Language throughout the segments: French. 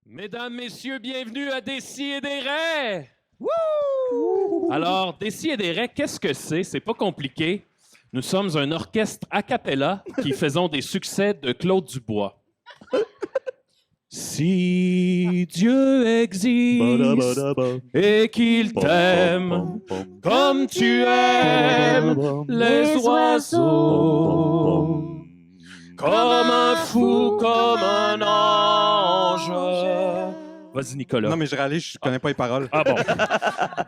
Mesdames, messieurs, bienvenue à Décidérez! Wouh! Alors, Décidérez, qu'est-ce que c'est? C'est pas compliqué. Nous sommes un orchestre a cappella qui faisons des succès de Claude Dubois. Si Dieu existe et qu'il t'aime comme tu aimes les oiseaux, comme un fou, comme un ange. Vas-y, Nicolas. Non, mais je réalise, je connais pas les paroles. Ah bon.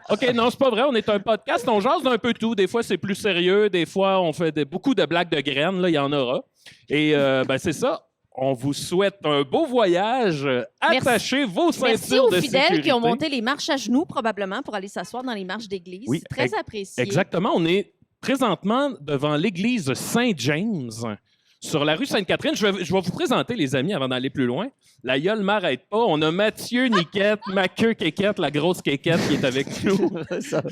OK, non, c'est pas vrai. On est un podcast. On jase d'un peu tout. Des fois, c'est plus sérieux. Des fois, on fait beaucoup de blagues de graines. Là, il y en aura. Et ben, c'est ça. On vous souhaite un beau voyage. Attachez vos ceintures Merci aux de fidèles sécurité. qui ont monté les marches à genoux, probablement, pour aller s'asseoir dans les marches d'église. Oui, Très apprécié. Exactement. On est présentement devant l'église Saint-James, sur la rue Sainte-Catherine. Je vais vous présenter, les amis, avant d'aller plus loin. La gueule m'arrête pas. On a Mathieu Niquette, ma queue Kékette, la grosse Kékette qui est avec nous. Ça...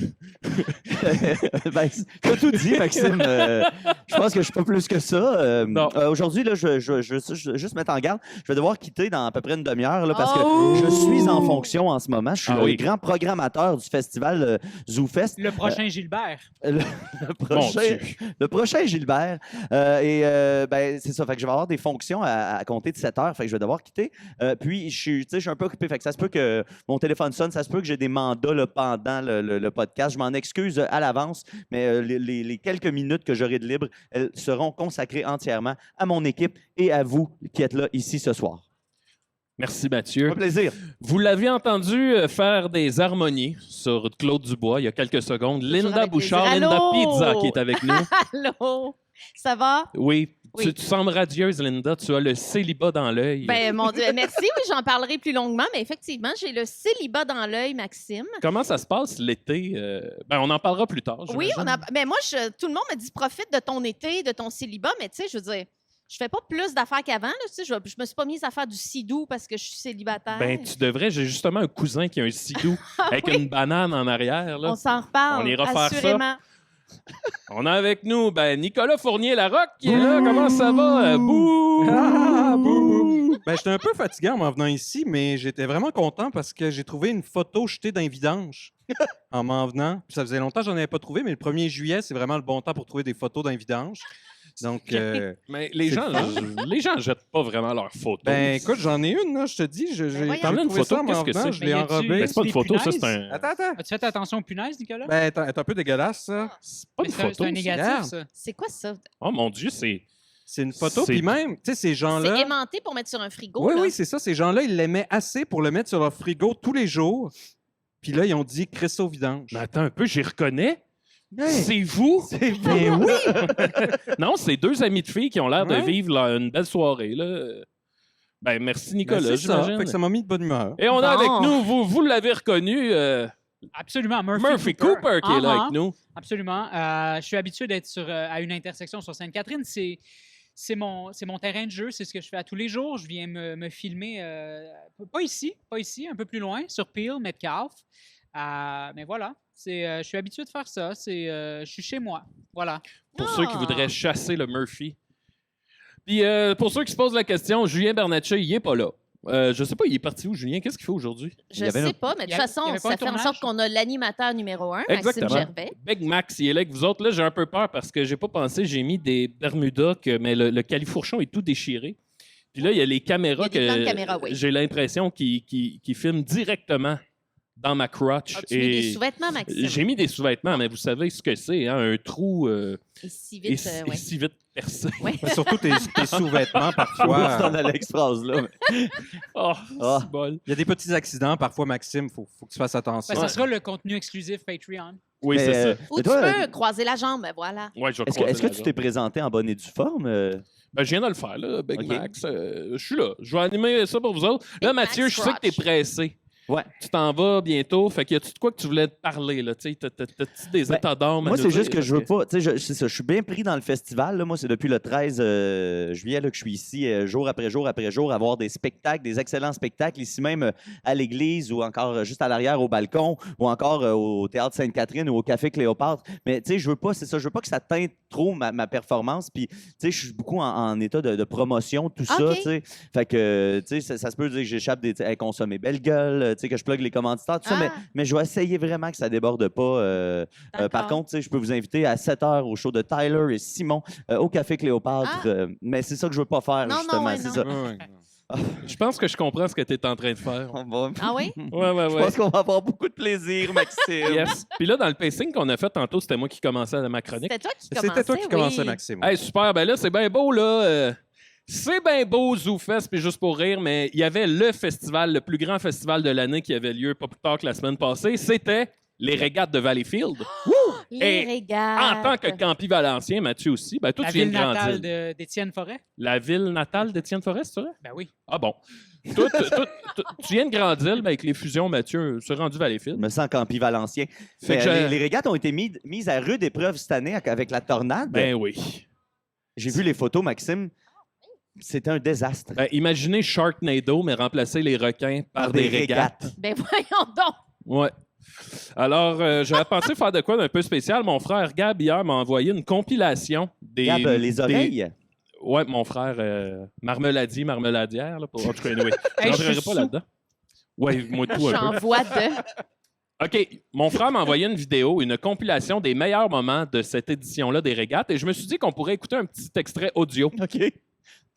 ben, tu as tout dit, Maxime. Je pense que je suis pas plus que ça. Non. Aujourd'hui, là, je veux juste mettre en garde. Je vais devoir quitter dans à peu près une demi-heure là, parce que je suis en fonction en ce moment. Je suis le grand programmateur du festival ZooFest. Le prochain Gilbert. Le prochain Gilbert. Ben, c'est ça. Fait que je vais avoir des fonctions à compter de 7 heures. Fait que je vais devoir quitter. Puis, je suis un peu occupé. Fait que ça se peut que mon téléphone sonne. Ça se peut que j'ai des mandats là, pendant le podcast. Je m'en excuse à l'avance, mais les quelques minutes que j'aurai de libre, elles seront consacrées entièrement à mon équipe et à vous qui êtes là ici ce soir. Merci, Mathieu. Un plaisir. Vous l'avez entendu faire des harmonies sur Claude Dubois il y a quelques secondes. Linda avec Bouchard, plaisir. Linda Allô? Pizza, qui est avec nous. Allô? Ça va? Oui. Oui. Tu sembles radieuse, Linda. Tu as le célibat dans l'œil. Ben, mon Dieu, merci. Oui, j'en parlerai plus longuement, mais effectivement, j'ai le célibat dans l'œil, Maxime. Comment ça se passe l'été? Ben, on en parlera plus tard. Oui, j'imagine. mais moi, tout le monde me dit profite de ton été, de ton célibat, mais tu sais, je veux dire, je fais pas plus d'affaires qu'avant. Là, tu sais, je me suis pas mise à faire du sidou parce que je suis célibataire. Ben, tu devrais. J'ai justement un cousin qui a un sidou avec oui? une banane en arrière. Là. On s'en reparle. On ira faire ça. assurément. On a avec nous Nicolas Fournier-Larocque qui est là. Comment ça va? Bouh! Ah, bouh! Ben, j'étais un peu fatigué en m'en venant ici, mais j'étais vraiment content parce que j'ai trouvé une photo jetée d'un vidange en m'en venant. Puis ça faisait longtemps que j'en avais pas trouvé, mais le 1er juillet, c'est vraiment le bon temps pour trouver des photos d'un vidange. Donc, Mais les C'est gens, là, les gens jettent pas vraiment leurs photos. ben écoute, j'en ai une, là, je te dis. J'ai voyons. T'en as une trouvé photo, ça en m'en qu'est-ce que venant, c'est? je l'ai Mais y a-tu- enrobé. Ben, c'est pas une des photo, ça, punaises? c'est un. Attends. As-tu fait attention aux punaises, Nicolas? Ben, elle est un peu dégueulasse, ça. C'est pas Mais une c'est un- photo. c'est un ça. négatif, Regarde. ça. C'est quoi ça? Oh mon Dieu, c'est. C'est une photo, C'est- puis même, tu sais, ces C'est gens-là... aimanté pour mettre sur un frigo. Oui, là. oui, c'est ça. Ces gens-là, ils l'aimaient assez pour le mettre sur leur frigo tous les jours. Puis là, ils ont dit Christo vidange. Mais attends un peu, j'y reconnais. Hey, C'est vous? ben oui! Non, c'est deux amis de filles qui ont l'air de Ouais. vivre là, une belle soirée. Là. Ben, merci, Ben, Nicolas, c'est ça. j'imagine. Fait que ça m'a mis de bonne humeur. Et on a avec Bon. nous, vous l'avez reconnu, Absolument, Murphy Cooper qui est là avec nous. Absolument. Je suis habitué d'être à une intersection sur Sainte-Catherine. C'est mon terrain de jeu, c'est ce que je fais à tous les jours. Je viens me filmer, pas ici, un peu plus loin, sur Peel, Metcalfe. Mais voilà, je suis habitué de faire ça. Je suis chez moi. Voilà. Pour ceux qui voudraient chasser le Murphy. Puis pour ceux qui se posent la question, Julien Bernatchez, il est pas là. Je sais pas, il est parti où, Julien? Qu'est-ce qu'il fait aujourd'hui? Je Il y avait sais un- pas, mais de il y toute a- il y façon, avait pas un ça fait en tournage? sorte qu'on a l'animateur numéro 1, Maxime Exactement. Gervais. Big Max, il est là avec vous autres. Là, j'ai un peu peur parce que j'ai pas pensé, j'ai mis des Bermudas, mais le califourchon est tout déchiré. Puis là, il y a les caméras Il y a des plans de que caméra, oui. j'ai l'impression qu'ils filment directement dans ma crotch. As-tu mis des sous-vêtements, Maxime? J'ai mis des sous-vêtements, mais vous savez ce que c'est, hein, un trou Et si et, vite, et si vite percé. ouais. Mais surtout tes sous-vêtements, C'est parfois. dans Alex phrase là. Oh, Ah. c'est bol. Il y a des petits accidents, parfois, Maxime. Faut que tu fasses attention. Ben, ça sera le contenu exclusif Patreon. Oui, Mais, c'est ça. Ou mais tu toi, peux croiser la jambe, voilà. Ouais, je vais Est-ce croiser que la tu jambe. t'es présenté en bonne et due forme? Ben, je viens de le faire, là, Big Ok. Max. Je suis là. Je vais animer ça pour vous autres. Là, Big Mathieu, Max je sais que t'es Crotch. pressé. Ouais. Tu t'en vas bientôt. Fait que y a-tu de quoi que tu voulais te parler, là? Tu sais, t'as-tu des Ben, états d'âme? à Moi, nous c'est dire? juste que je veux Parce pas. Tu sais, c'est ça. Je suis bien pris dans le festival. Là. Moi, c'est depuis le 13 juillet là, que je suis ici, jour après jour après jour, à voir des spectacles, des excellents spectacles, ici même à l'église ou encore juste à l'arrière au balcon ou encore au Théâtre Sainte-Catherine ou au Café Cléopâtre. Mais tu sais, je veux pas, c'est ça. Je veux pas que ça teinte trop ma performance. Puis, tu sais, je suis beaucoup en état de promotion, tout ça. OK. Tu sais. Fait que, tu sais, ça se peut dire que j'échappe des. Hey, consommer belle gueule, tu sais, que je plug les commanditaires, tout ça. Ah. Mais je vais essayer vraiment que ça déborde pas. Par D'accord. contre, tu sais, je peux vous inviter à 7h au show de Tyler et Simon au Café Cléopâtre. Ah. Mais c'est ça que je veux pas faire, Non, non, justement. ouais, c'est non. ça. Ouais. Je pense que je comprends ce que tu es en train de faire. On va- Ah oui? Ouais. Je pense qu'on va avoir beaucoup de plaisir, Maxime. Yes. Puis là, dans le pacing qu'on a fait tantôt, c'était moi qui commençais ma chronique. C'était toi qui commençais, C'était toi qui commençais, oui. Maxime. Hey, super. Ben là, c'est bien beau, là. C'est bien beau, ZooFest, puis juste pour rire, mais il y avait le festival, le plus grand festival de l'année qui avait lieu pas plus tard que la semaine passée. C'était les régates de Valleyfield. Les Et régates. En tant que Campi Valencien, Mathieu aussi, ben toi, La tu viens ville de natale grandir. d'Étienne Forêt? La ville natale d'Étienne Forest, c'est vrai? Ben oui. Ah bon. Toi, tu viens de grandir ben, avec les fusions, Mathieu, c'est rendu Je Valleyfield. me sens campi valencien. Fait que Les régates ont été mises à rude épreuve cette année avec la tornade. Ben oui. J'ai vu les photos, Maxime. C'était un désastre. Ben, imaginez Sharknado, mais remplacer les requins par des régates. Ben voyons donc. Ouais. Alors, j'avais pensé faire de quoi d'un peu spécial. Mon frère Gab, hier, m'a envoyé une compilation des... Gab, les oreilles. Ouais, mon frère Marmeladier, Marmeladière. Là, pour... En tout cas, anyway, je Hey, je rentrerai suis pas sous. là-dedans. Ouais, moi tout un peu. J'envoie de. OK, mon frère m'a envoyé une vidéo, une compilation des meilleurs moments de cette édition-là des régates, et je me suis dit qu'on pourrait écouter un petit extrait audio. OK. Tu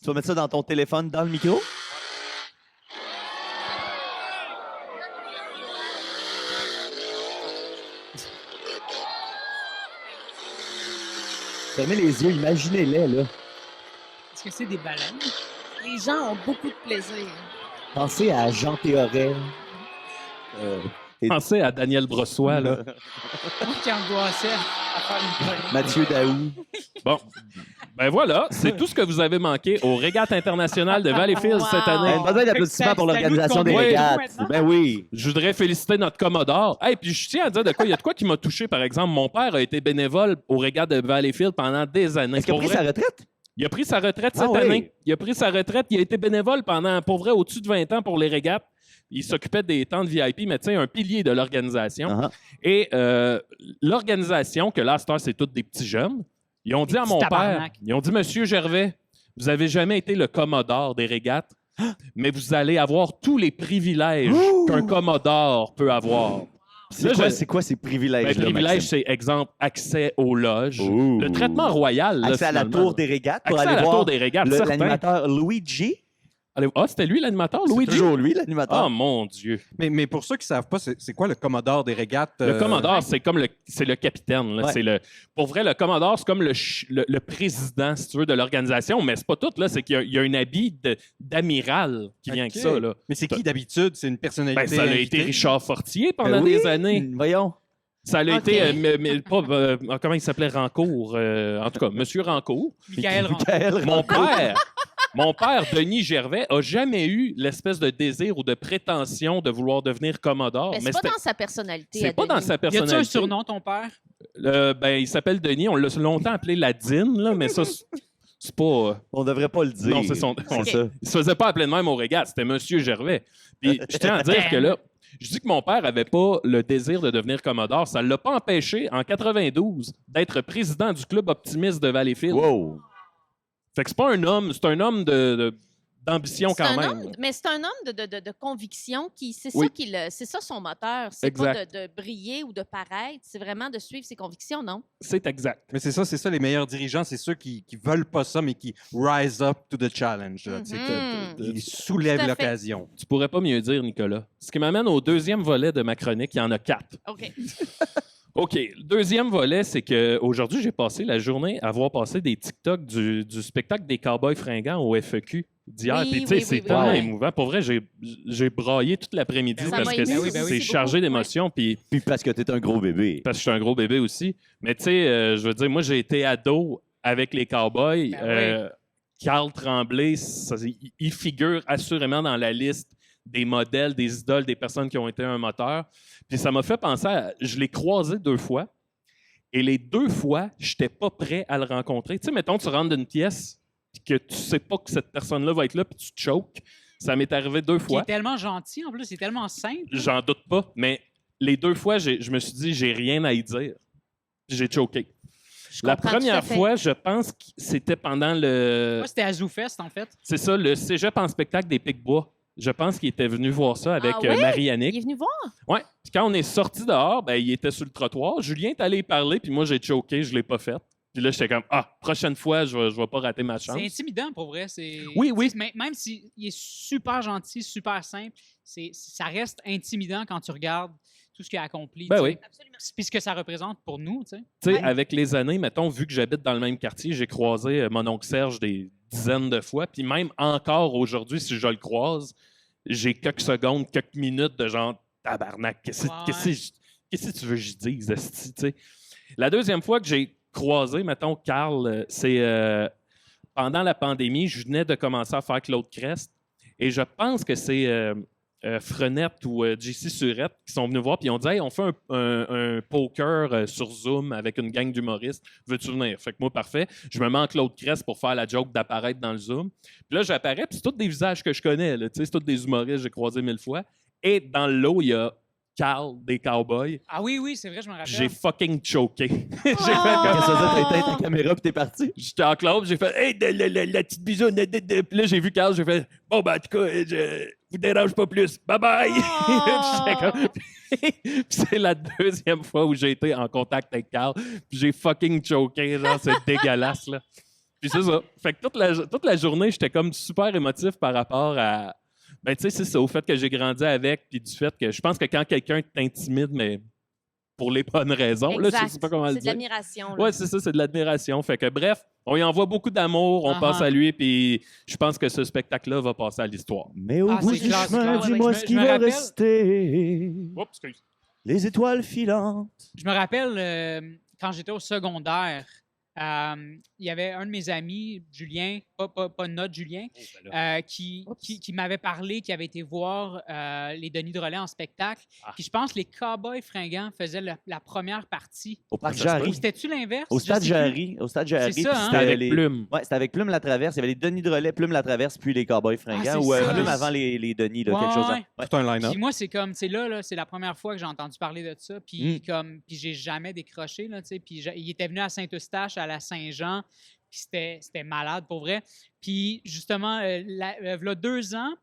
vas mettre ça dans ton téléphone, dans le micro? Fermez les yeux, imaginez-les, là. Est-ce que c'est des baleines? Les gens ont beaucoup de plaisir. Pensez à Jean Théoret. Pensez à Daniel Brossois, là. Moi qui angoissais à faire une chronique. Mathieu Daou. Bon, ben voilà, c'est tout ce que vous avez manqué aux régates internationales de Valleyfield Wow. cette année. Une bonne d'applaudissements pour C'est à nous de l'organisation des conduire régates. maintenant. Ben oui. Je voudrais féliciter notre Commodore. Hey, puis je tiens à dire de quoi. Il y a de quoi qui m'a touché, par exemple. Mon père a été bénévole aux régates de Valleyfield pendant des années. Est-ce qu'il a Pour pris vrai, sa retraite? il a pris sa retraite Ah cette oui. année. Il a pris sa retraite. Il a été bénévole pendant, pour vrai, au-dessus de 20 ans pour les régates. Il s'occupait des tentes VIP, mais tu sais, un pilier de l'organisation. Ah, Et l'organisation, que là, à cette heure, c'est tous des petits jeunes, ils ont dit à petits mon père, tabarnak. ils ont dit, Monsieur Gervais, vous avez jamais été le commodore des régates, mais vous allez avoir tous les privilèges qu'un commodore peut avoir. Là, C'est quoi ces privilèges? Ben, privilège, c'est exemple, accès aux loges, Ouh. le traitement royal. là, Accès à la finalement. tour des régates pour Accès aller à la voir tour des régates, certain. l'animateur Luigi. Ah, c'était lui l'animateur, C'est Luigi? toujours lui, l'animateur. Oh mon Dieu. Mais pour ceux qui ne savent pas, c'est quoi le Commodore des régates? Le Commodore, c'est comme c'est le capitaine. Là. Ouais. C'est pour vrai, le Commodore, c'est comme le président, si tu veux, de l'organisation, mais c'est pas tout. Là. C'est qu'il y a un habit d'amiral qui vient avec Ok. ça. Là. Mais c'est qui d'habitude? C'est une personnalité. Ben, ça a été invitée? Richard Fortier pendant Ben oui. des années. Voyons. Ça a Ok. été, comment il s'appelait, Rancourt. En tout cas, Monsieur Rancourt. Michael Rancourt. Michael Mon père, Denis Gervais, a jamais eu l'espèce de désir ou de prétention de vouloir devenir Commodore. Mais c'est pas dans sa personnalité. c'est à pas dans Denis. sa Y a-tu personnalité. un surnom, ton père? Ben, il s'appelle Denis. On l'a longtemps appelé la Dine, là, mais ça, c'est pas. On devrait pas le dire. Non, c'est son. C'est ça. Il se faisait pas appeler de même au régates, c'était Monsieur Gervais. Puis je tiens à dire que là, je dis que mon père avait pas le désir de devenir Commodore. Ça l'a pas empêché, en 92, d'être président du club optimiste de Valleyfield. Wow. Fait que c'est pas un homme, c'est un homme d'ambition C'est quand un même. homme, mais c'est un homme de conviction qui c'est Oui. c'est ça son moteur. C'est pas Exact. de briller ou de paraître, c'est vraiment de suivre ses convictions, non? C'est exact. Mais c'est ça, les meilleurs dirigeants, c'est ceux qui veulent pas ça, mais qui rise up to the challenge. Là, tu sais, Mhm. qui soulèvent Tout à fait. l'occasion. Tu pourrais pas mieux dire, Nicolas. Ce qui m'amène au deuxième volet de ma chronique. Il y en a 4. OK. OK. Le deuxième volet, c'est que aujourd'hui, j'ai passé la journée à voir passer des TikTok du spectacle des Cowboys fringants au FEQ d'hier. Oui, Puis, tu sais, oui, c'est oui, oui, tellement oui. émouvant. Pour vrai, j'ai braillé toute l'après-midi Ben Ça parce m'a que ému oui, ben oui. c'est chargé beaucoup, d'émotions. Puis, Puis parce que t'es un gros bébé. parce que je suis un gros bébé aussi. Mais, tu sais, je veux dire, moi, j'ai été ado avec les Cowboys. Ben Carl Tremblay, il figure assurément dans la liste des modèles, des idoles, des personnes qui ont été un moteur. Puis ça m'a fait penser je l'ai croisé 2 fois. Et les 2 fois, je n'étais pas prêt à le rencontrer. Tu sais, mettons, tu rentres dans une pièce puis que tu sais pas que cette personne-là va être là puis tu te choques. Ça m'est arrivé 2 Il fois. est tellement gentil, en plus, c'est tellement simple. J'en doute pas. Mais les 2 fois, je me suis dit, j'ai rien à y dire. Puis j'ai choqué. Je La comprends tout à première fait. fois, je pense que c'était pendant le... Moi, c'était à ZooFest, en fait. C'est ça, le cégep en spectacle des Pic-Bois. Je pense qu'il était venu voir ça avec Ah oui? Marie-Annick. Il est venu voir. Ouais. Puis quand on est sorti dehors, ben, il était sur le trottoir. Julien est allé y parler, puis moi, j'ai choqué, je l'ai pas fait. Puis là, j'étais comme, prochaine fois, je vais pas rater ma chance. C'est intimidant, pour vrai. Oui, oui. Même s'il est super gentil, super simple, ça reste intimidant quand tu regardes tout ce qu'il a accompli. Ben tu sais. oui. Absolument. Puis ce que ça représente pour nous, tu sais. Tu sais, Ouais. avec les années, mettons, vu que j'habite dans le même quartier, j'ai croisé mon oncle Serge des dizaines de fois. Puis même encore aujourd'hui, si je le croise, j'ai quelques secondes, quelques minutes de genre, tabarnak, qu'est-ce que tu veux que je dise, esti, tu sais. La deuxième fois que j'ai croisé, mettons, Carl, c'est pendant la pandémie, je venais de commencer à faire Claude Crest. Et je pense que c'est Frenette ou JC Surette qui sont venus voir puis ils ont dit hey, on fait un poker sur Zoom avec une gang d'humoristes. Veux-tu venir? Fait que moi, parfait. Je me mets en Claude Crest pour faire la joke d'apparaître dans le Zoom. Puis là, j'apparais, puis c'est tous des visages que je connais. Là, c'est tous des humoristes que j'ai croisés 1000 fois. Et dans le lot, il y a Carl des Cowboys. Ah oui, c'est vrai, je me rappelle. J'ai fucking choqué. J'ai fait Qu'est-ce que ça veut dire? T'as éteint ta caméra puis t'es parti? J'étais en club, j'ai fait hey, la petite bisoune. Puis là, j'ai vu Carl, j'ai fait bon, ben, en tout cas, je vous dérange pas plus. Bye bye. Puis c'est la deuxième fois où j'ai été en contact avec Carl. Puis j'ai fucking choqué. Genre, c'est dégueulasse, là. Puis c'est ça. Fait que toute la journée, j'étais comme super émotif par rapport à. Ben, tu sais, c'est ça, au fait que j'ai grandi avec, puis du fait que je pense que quand quelqu'un t'intimide, mais pour les bonnes raisons, là, je sais pas comment le C'est de dire. l'admiration. là. Ouais, c'est ça, c'est de l'admiration. Fait que bref, on y envoie beaucoup d'amour, on Uh-huh. passe à lui, puis je pense que ce spectacle-là va passer à l'histoire. Mais au Ah, bout c'est du clair, c'est chemin, clair. dis-moi Je ce qui me va rappelle. rester. Oups, excuse. Les étoiles filantes. Je me rappelle quand j'étais au secondaire, il y avait un de mes amis, Julien, pas notre Julien, qui m'avait parlé, qui avait été voir les Denis Drolet en spectacle. Ah. Puis je pense que les Cowboys fringants faisaient la première partie. Au parc Ça se peut. Ou Jarry. c'était-tu l'inverse? Au Je stade sais plus. Jarry. Au stade Jarry. C'est ça, puis hein? C'était avec les... Plume. Ouais, c'était avec Plume la Traverse. Il y avait les Denis Drolet, Plume la Traverse, puis les Cowboys fringants. c'est ou ça. Plume avant les Denis, là, Ouais, quelque chose. ouais. Ouais. Tout un line-up. Puis moi, c'est comme, tu sais, là, c'est la première fois que j'ai entendu parler de ça. Puis puis j'ai jamais décroché, là, tu sais. Puis il était venu à Saint-Eustache, à la Saint-Jean. Puis c'était malade, pour vrai. Puis justement, v'là 2 ans,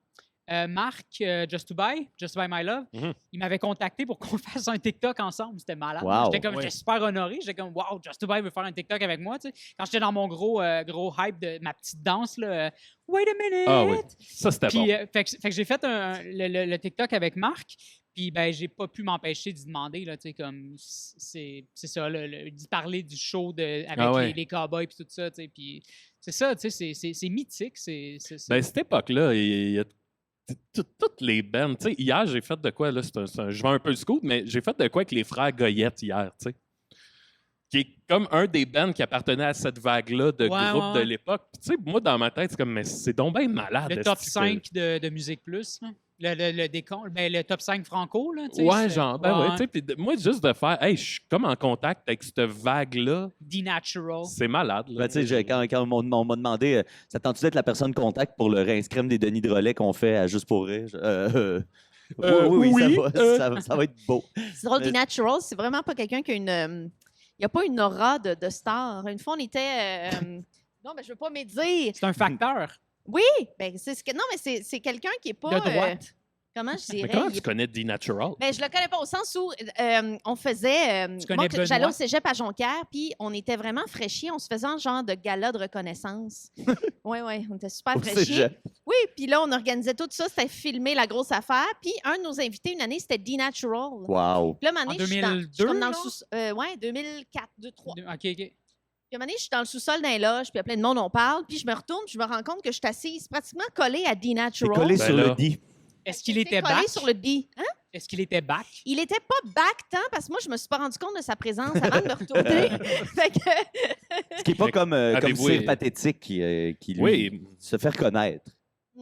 Marc, Just to Buy My Love, Mhm. il m'avait contacté pour qu'on fasse un TikTok ensemble. C'était malade. Wow. J'étais super honoré. J'étais comme, wow, Just to Buy veut faire un TikTok avec moi, tu sais. Quand j'étais dans mon gros hype de ma petite danse, là, wait a minute! Ah oui, ça c'était Puis, bon. fait que j'ai fait le TikTok avec Marc, puis ben j'ai pas pu m'empêcher d'y demander, là, tu sais, comme, c'est ça, d'y parler du show avec Ah ouais. les cowboys puis tout ça, tu sais, puis c'est ça, tu sais, c'est mythique, Ben, cette époque-là, il y a toutes les bands. Tu sais, hier, j'ai fait de quoi, là, je vais un peu le scoop, mais j'ai fait de quoi avec les frères Goyette hier, tu sais. Qui est comme un des bands qui appartenait à cette vague-là de Ouais, groupes ouais. de l'époque. Puis, tu sais, moi, dans ma tête, c'est comme, mais c'est donc bien malade. le top esti, 5 de Musique Plus, là. Le décompte, ben, le top 5 franco, là, tu sais. Ouais, c'est- genre, ben ouais, tu sais, puis moi, juste de faire, hey, je suis comme en contact avec cette vague-là, D-Natural. c'est malade. Là. Ben, tu sais, quand on m'a demandé, ça tente-tu d'être la personne contact pour le réinscrime des Denis Drolet qu'on fait à Juste pour rire? Oui, oui, ça va être beau. C'est drôle, Mais- The Natural, c'est vraiment pas quelqu'un qui a une. Il n'y a pas une aura de star. Une fois, on était. Non, mais je veux pas me dire. C'est un facteur. Oui, ben, c'est ce que. Non, mais c'est quelqu'un qui est pas. De droite. Comment je Mais dirais? comment Il tu est- connais The Natural? Ben, je le connais pas au sens où on faisait. Tu connais moi, Benoît? j'allais au cégep à Jonquière, puis on était vraiment fraîchis. On se faisait un genre de gala de reconnaissance. Oui, on était super Au fraîchis. cégep. Oui, puis là, on organisait tout ça. C'était filmé, la grosse affaire. Puis un de nos invités, une année, c'était D Natural. Wow. Puis là, une année, je suis dans- je suis comme dans le 2002, sous... ouais, 2004, 2003. OK. Puis une année, je suis dans le sous-sol d'un loge, puis il y a plein de monde, on parle. Puis je me retourne, puis je me rends compte que je suis assise pratiquement collée à D C'est Natural. collé Ben sur là. le dit. Est-ce qu'il J'étais était collée back? sur le D. Hein? Est-ce qu'il était back? Il était pas back tant parce que moi, je me suis pas rendu compte de sa présence avant de me retourner. Fait que, Ce qui n'est pas comme Avez-vous- Cire Pathétique qui lui Oui, se fait reconnaître.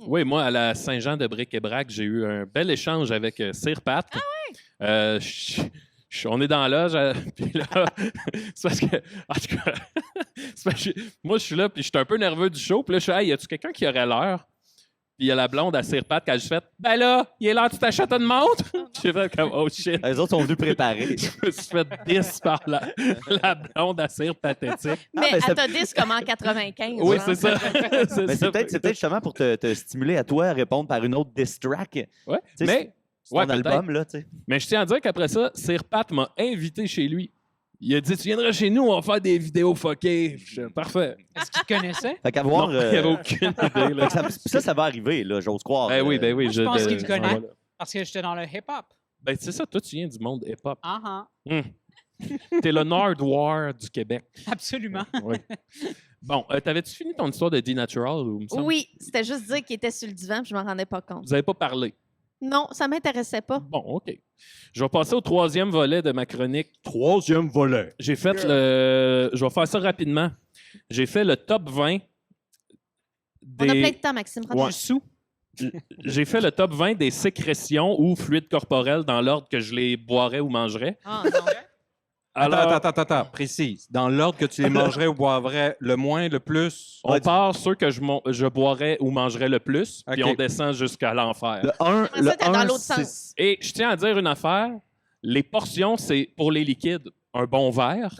Oui, moi, à la Saint-Jean de Bric-et-Brac, j'ai eu un bel échange avec Sir Pat. Ah oui? On est dans la loge, puis là, c'est parce que, en tout cas, c'est parce que moi, je suis là, puis je suis un peu nerveux du show, puis là, je suis, hey, y a-tu quelqu'un qui aurait l'heure? Puis il y a la blonde à Sir Pat qui a juste fait, ben là, il est l'heure, tu t'achètes une montre? J'ai fait comme, oh shit. Les autres sont venus préparer. Je me suis fait 10 par la blonde à Sir Pathétique. Mais mais elle t'a dit comme en 95. Oui, genre. c'est ça. Mais c'est peut-être justement pour te stimuler à toi à répondre par une autre diss track. Ouais, Tu sais, mais, C'est ouais, ton album, là, tu sais. mais je tiens à dire qu'après ça, Sir Pat m'a invité chez lui. Il a dit, tu viendras chez nous, on va faire des vidéos fuckées. Je dis, parfait. Est-ce qu'il te connaissait? Fait qu'à voir... Non, il n'y avait aucune idée. Là. ça va arriver, là, j'ose croire. Ben oui, ben oui. Moi, je pense qu'il te connaît. voilà. Parce que j'étais dans le hip-hop. Ben c'est ça, toi, tu viens du monde hip-hop. Ah, T'es le Nardwar du Québec. absolument. Oui. Bon, t'avais-tu fini ton histoire de D-Natural? Ou me semble? Oui, c'était juste dire qu'il était sur le divan, puis je m'en rendais pas compte. Vous n'avez pas parlé. Non, ça m'intéressait pas. Bon, OK. Je vais passer au troisième volet de ma chronique. Troisième volet. J'ai fait le... Je vais faire ça rapidement. J'ai fait le top 20 On a plein de des... temps, Maxime. Ouais. Rends-toi sous. J'ai fait le top 20 des sécrétions ou fluides corporels dans l'ordre que je les boirais ou mangerais. Ah, non. Alors, Attends, précise. Dans l'ordre que tu les mangerais ou boiverais, le moins, le plus. on part ceux que je boirais ou mangerais le plus, puis OK. on descend jusqu'à l'enfer. Le 1, Après ça, t'es dans l'autre c'est- sens. Et je tiens à dire une affaire. Les portions, c'est pour les liquides, un bon verre.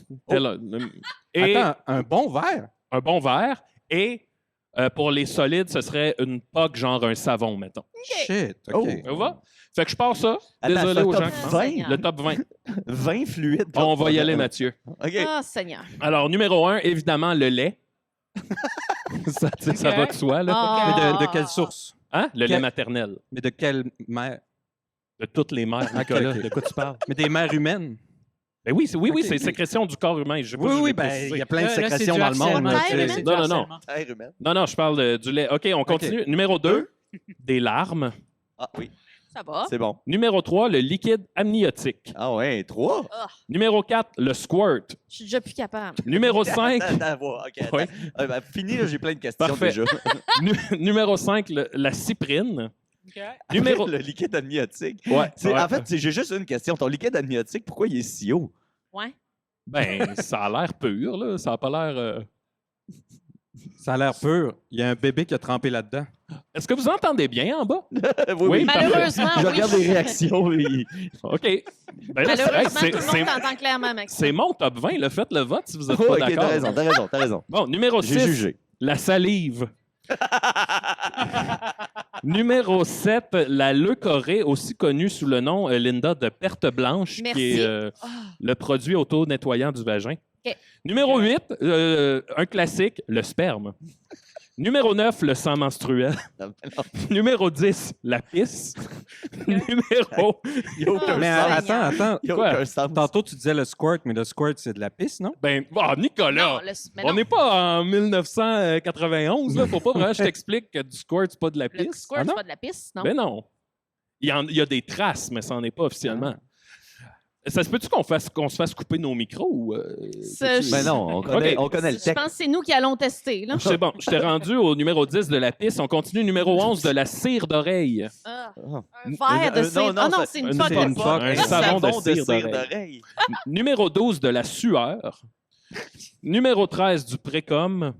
Et Attends, un bon verre? un bon verre. Et pour les solides, ce serait une poque, genre un savon, mettons. Shit, Oh. OK. Ça va? Fait que je pars ça. Attends, Désolé c'est aux le gens. top qui- 20? Le top 20. 20 fluides. On va y aller, Mathieu. OK. Ah, Seigneur. Alors, numéro 1, évidemment, le lait. Ça, tu sais, ça va de soi, là. Ah. Mais de quelle source? Hein? Le lait Quel- maternel. Mais de quelle mère? De toutes les mères, Nicolas. De quoi tu parles? Mais des mères humaines? Ben oui, oui, Ok. c'est sécrétion du corps humain. Je sais pas si je Oui, l'ai ben, précisé. il y a plein de Là, c'est sécrétions du dans le monde. harcèlement. là, Ouais, tu sais. mais- Non, non, non. Terre humaine. Non, je parle du lait. OK, on continue. Numéro 2, des larmes. Ah oui, Ça va. c'est bon. Numéro 3, le liquide amniotique. Ah ouais, 3. Ah, Numéro 4, le squirt. je suis déjà plus capable. Numéro 5, OK, attends. Fini, là, j'ai plein de questions Parfait. déjà. numéro 5 la cyprine. OK. Numéro... Le liquide amniotique. Ouais, ouais. En fait, j'ai juste une question. Ton liquide amniotique, pourquoi il est si haut? Ouais. Ben, ça a l'air pur, là. Ça a pas l'air... Ça a l'air pur. Il y a un bébé qui a trempé là-dedans. Est-ce que vous entendez bien en bas? Oui, parfait. Malheureusement, Je oui. regarde les réactions. OK. Ben là, Malheureusement, c'est- tout le c'est- monde t'entend clairement, Maxime. c'est mon top 20. Là. Faites le vote si vous êtes Oh, pas OK, d'accord. t'as raison. Bon, numéro J'ai 6, jugé. la salive. Numéro 7, la leucorrhée, aussi connue sous le nom, Linda, de perte blanche, Merci. qui est Ah. le produit auto-nettoyant du vagin. OK. Numéro 8, un classique, le sperme. Numéro 9, le sang menstruel. Numéro 10, la pisse. Numéro... Il n'y a aucun Oh, Mais Seigneur. attends. Il y a Quoi? aucun sens. Tantôt, tu disais le squirt, mais le squirt, c'est de la pisse, non? Ben, Nicolas, Non, mais on non. n'est pas en 1991, là. Faut pas vraiment que je t'explique que du squirt, c'est pas de la Le pisse. squirt, Ah c'est non? pas de la pisse, non? Ben non. Il y a des traces, mais ça n'en est pas officiellement. Ça se peut-tu qu'on se fasse couper nos micros? Ou, Ça, c'est-tu- Ben non, on connaît, OK. on connaît le Je texte. pense que c'est nous qui allons tester, là. C'est bon, je t'ai rendu au numéro 10 de la pisse. On continue. Numéro 11 de la cire d'oreille. Ah, Ah. un verre de cire. Ah non, c'est une c'est fuck. une fuck. Un savon de cire d'oreille. Numéro 12 de la sueur. Numéro 13 du précom.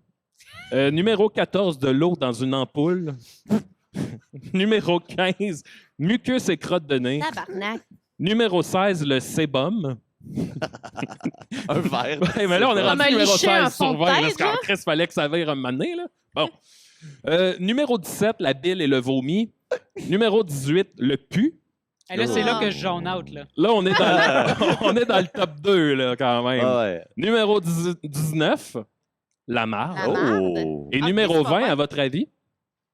Numéro 14 de l'eau dans une ampoule. Numéro 15, mucus et crotte de nez. Tabarnak. Numéro 16, le sébum. Un verre. Ouais, mais là, on est Comme rendu un numéro liché en 16 sur fond de 20 parce tête, qu'en là. Christ, fallait que ça vire un moment donné, là. Bon. Numéro 17, la bile et le vomi. Numéro 18, le pu. Et là, c'est là Ah. que je jaune out. Là. Là, on est on est dans le top 2, là, quand même. Ah ouais. Numéro 19, la marde. La marde. Oh. Et Ah, numéro c'est pas 20, vrai. à votre avis?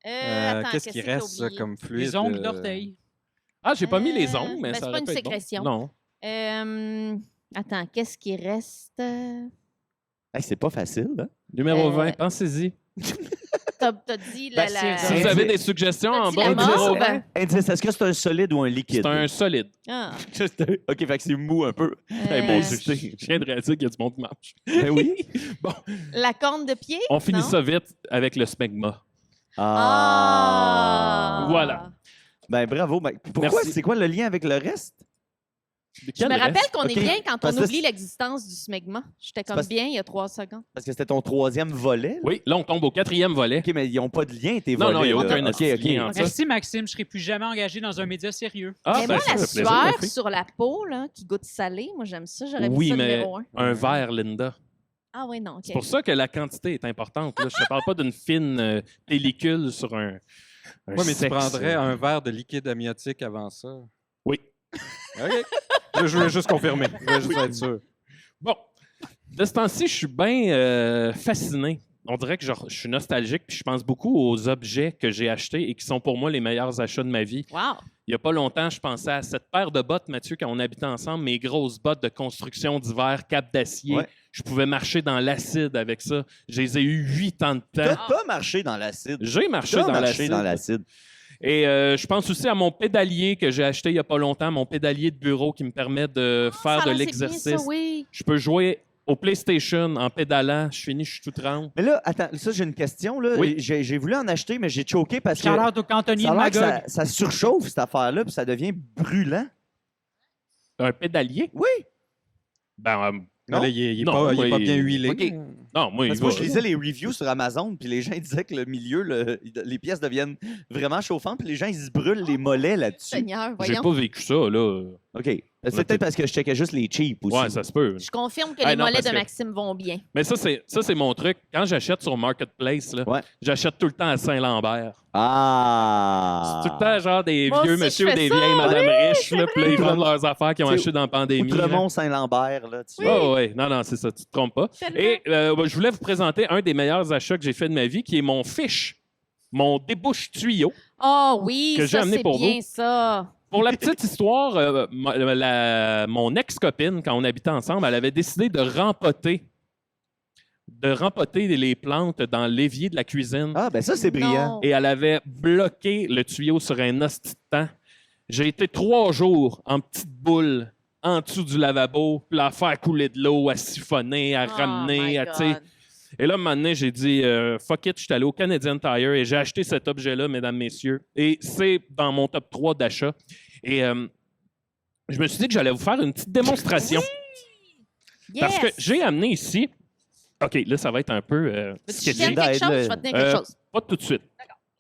Attends, Qu'est-ce qui que t'as reste ça, oublié? comme fluide? Les ongles d'orteil. Ah, j'ai pas mis les Euh, ongles, mais ben, ça c'est aurait pas une pu être bon. sécrétion. Non. Attends, qu'est-ce qui reste? Hey, c'est pas facile, hein? Numéro 20, Euh, pensez-y. T'as dit Ben, la... Si vous avez des suggestions en T'as dit bas, la numéro morve? 20, Indice, est-ce que c'est un solide ou un liquide? c'est un solide. Ah, OK, fait que c'est mou un peu. Hey, mon euh, Dieu, je viens de réaliser qu'il y a du monde qui marche. Ben oui. Bon, la corne de pied? on finit Non? ça vite avec le smegma. Ah! Voilà. Ben, bravo. Ben, pourquoi? Merci. C'est quoi le lien avec le reste? Je me rappelle qu'on Ok. est bien quand Parce on que oublie l'existence du smegma. J'étais comme parce- bien il y a 3 secondes. Parce que c'était ton 3e volet. là? Oui, là, on tombe au 4e volet. OK, mais ils n'ont pas de lien, tes Non, volets. non, il n'y a là. aucun OK, OK. lien entre ça. Merci, Maxime. Je ne serai plus jamais engagé dans un média sérieux. Ah, mais ben, moi, ça la fait plaisir, ma sueur fille. sur la peau là, qui goûte salé, moi, j'aime ça. J'aurais Oui, mis ça mais numéro 1. un verre, Linda. Ah oui, non, OK. C'est pour ça que la quantité est importante. Là. Je ne parle pas d'une fine pellicule sur un Oui, mais tu sexe. prendrais un verre de liquide amniotique avant ça. Oui. OK. Là, je voulais juste confirmer. Je voulais juste être sûr. Bon, de ce temps-ci, je suis bien fasciné. On dirait que je suis nostalgique, puis je pense beaucoup aux objets que j'ai achetés et qui sont pour moi les meilleurs achats de ma vie. Wow. Il n'y a pas longtemps, je pensais à cette paire de bottes, Mathieu, quand on habitait ensemble, mes grosses bottes de construction d'hiver, cap d'acier. Ouais. Je pouvais marcher dans l'acide avec ça. Je les ai eu 8 ans de T'as temps. pas marché dans l'acide. J'ai marché T'as dans marché l'acide. dans l'acide. Et je pense aussi à mon pédalier que j'ai acheté il n'y a pas longtemps, mon pédalier de bureau qui me permet de faire Ça, de là, c'est l'exercice. bien, ça, oui. Je peux jouer au PlayStation en pédalant. Je finis, je suis tout trempe. Mais là, attends, ça, j'ai une question. Là. Oui. J'ai voulu en acheter, mais j'ai choqué parce que Shout-out au cantonnier ça a de l'air que Magog. ça surchauffe, cette affaire-là, puis ça devient brûlant. Un pédalier? Oui. Ben, Non? Là, il est Non, pas, moi, pas bien huilé. OK. non, moi, Parce il que moi, va. je lisais les reviews sur Amazon, puis les gens disaient que le milieu, les pièces deviennent vraiment chauffantes, puis les gens, ils se brûlent les mollets là-dessus. Seigneur, J'ai voyons. pas vécu ça, là. OK. C'est peut-être parce que je checkais juste les cheap aussi. Ouais, ça se peut. Je confirme que Ah, les non, mollets parce de que- Maxime vont bien. Mais ça, c'est mon truc. Quand j'achète sur Marketplace, là, Ouais. j'achète tout le temps à Saint-Lambert. Ah! C'est tout le temps genre des Moi vieux aussi, monsieur je ou fais des ça, vieilles madames oui. riches, là, puis là, ils vendent leurs affaires qu'ils ont C'est achetées dans la pandémie. là. Outremont-Saint-Lambert, là. Tu Oh, ouais. Non, non, c'est ça, tu te trompes pas. Tellement. Et je voulais vous présenter un des meilleurs achats que j'ai fait de ma vie, qui est mon fiche, mon débouche tuyau. Oh oui, Que j'ai ça, amené c'est pour bien vous. ça. Pour la petite histoire, mon ex-copine, quand on habitait ensemble, elle avait décidé de rempoter les plantes dans l'évier de la cuisine. Ah, ben ça, c'est brillant. Non. Et elle avait bloqué le tuyau sur un hostie de temps. J'ai été 3 jours en petite boule en dessous du lavabo, puis à faire couler de l'eau, à siphonner, à Oh ramener, my à, tu sais. God. Et là, un moment donné, j'ai dit fuck it, je suis allé au Canadian Tire et j'ai acheté cet objet-là, mesdames, messieurs. Et c'est dans mon top 3 d'achat. Et je me suis dit que j'allais vous faire une petite démonstration. Yes. Parce que j'ai amené ici. OK, là, ça va être un peu Veux-tu sketchy. que je tienne quelque chose? Je vais tenir quelque chose. Pas tout de suite.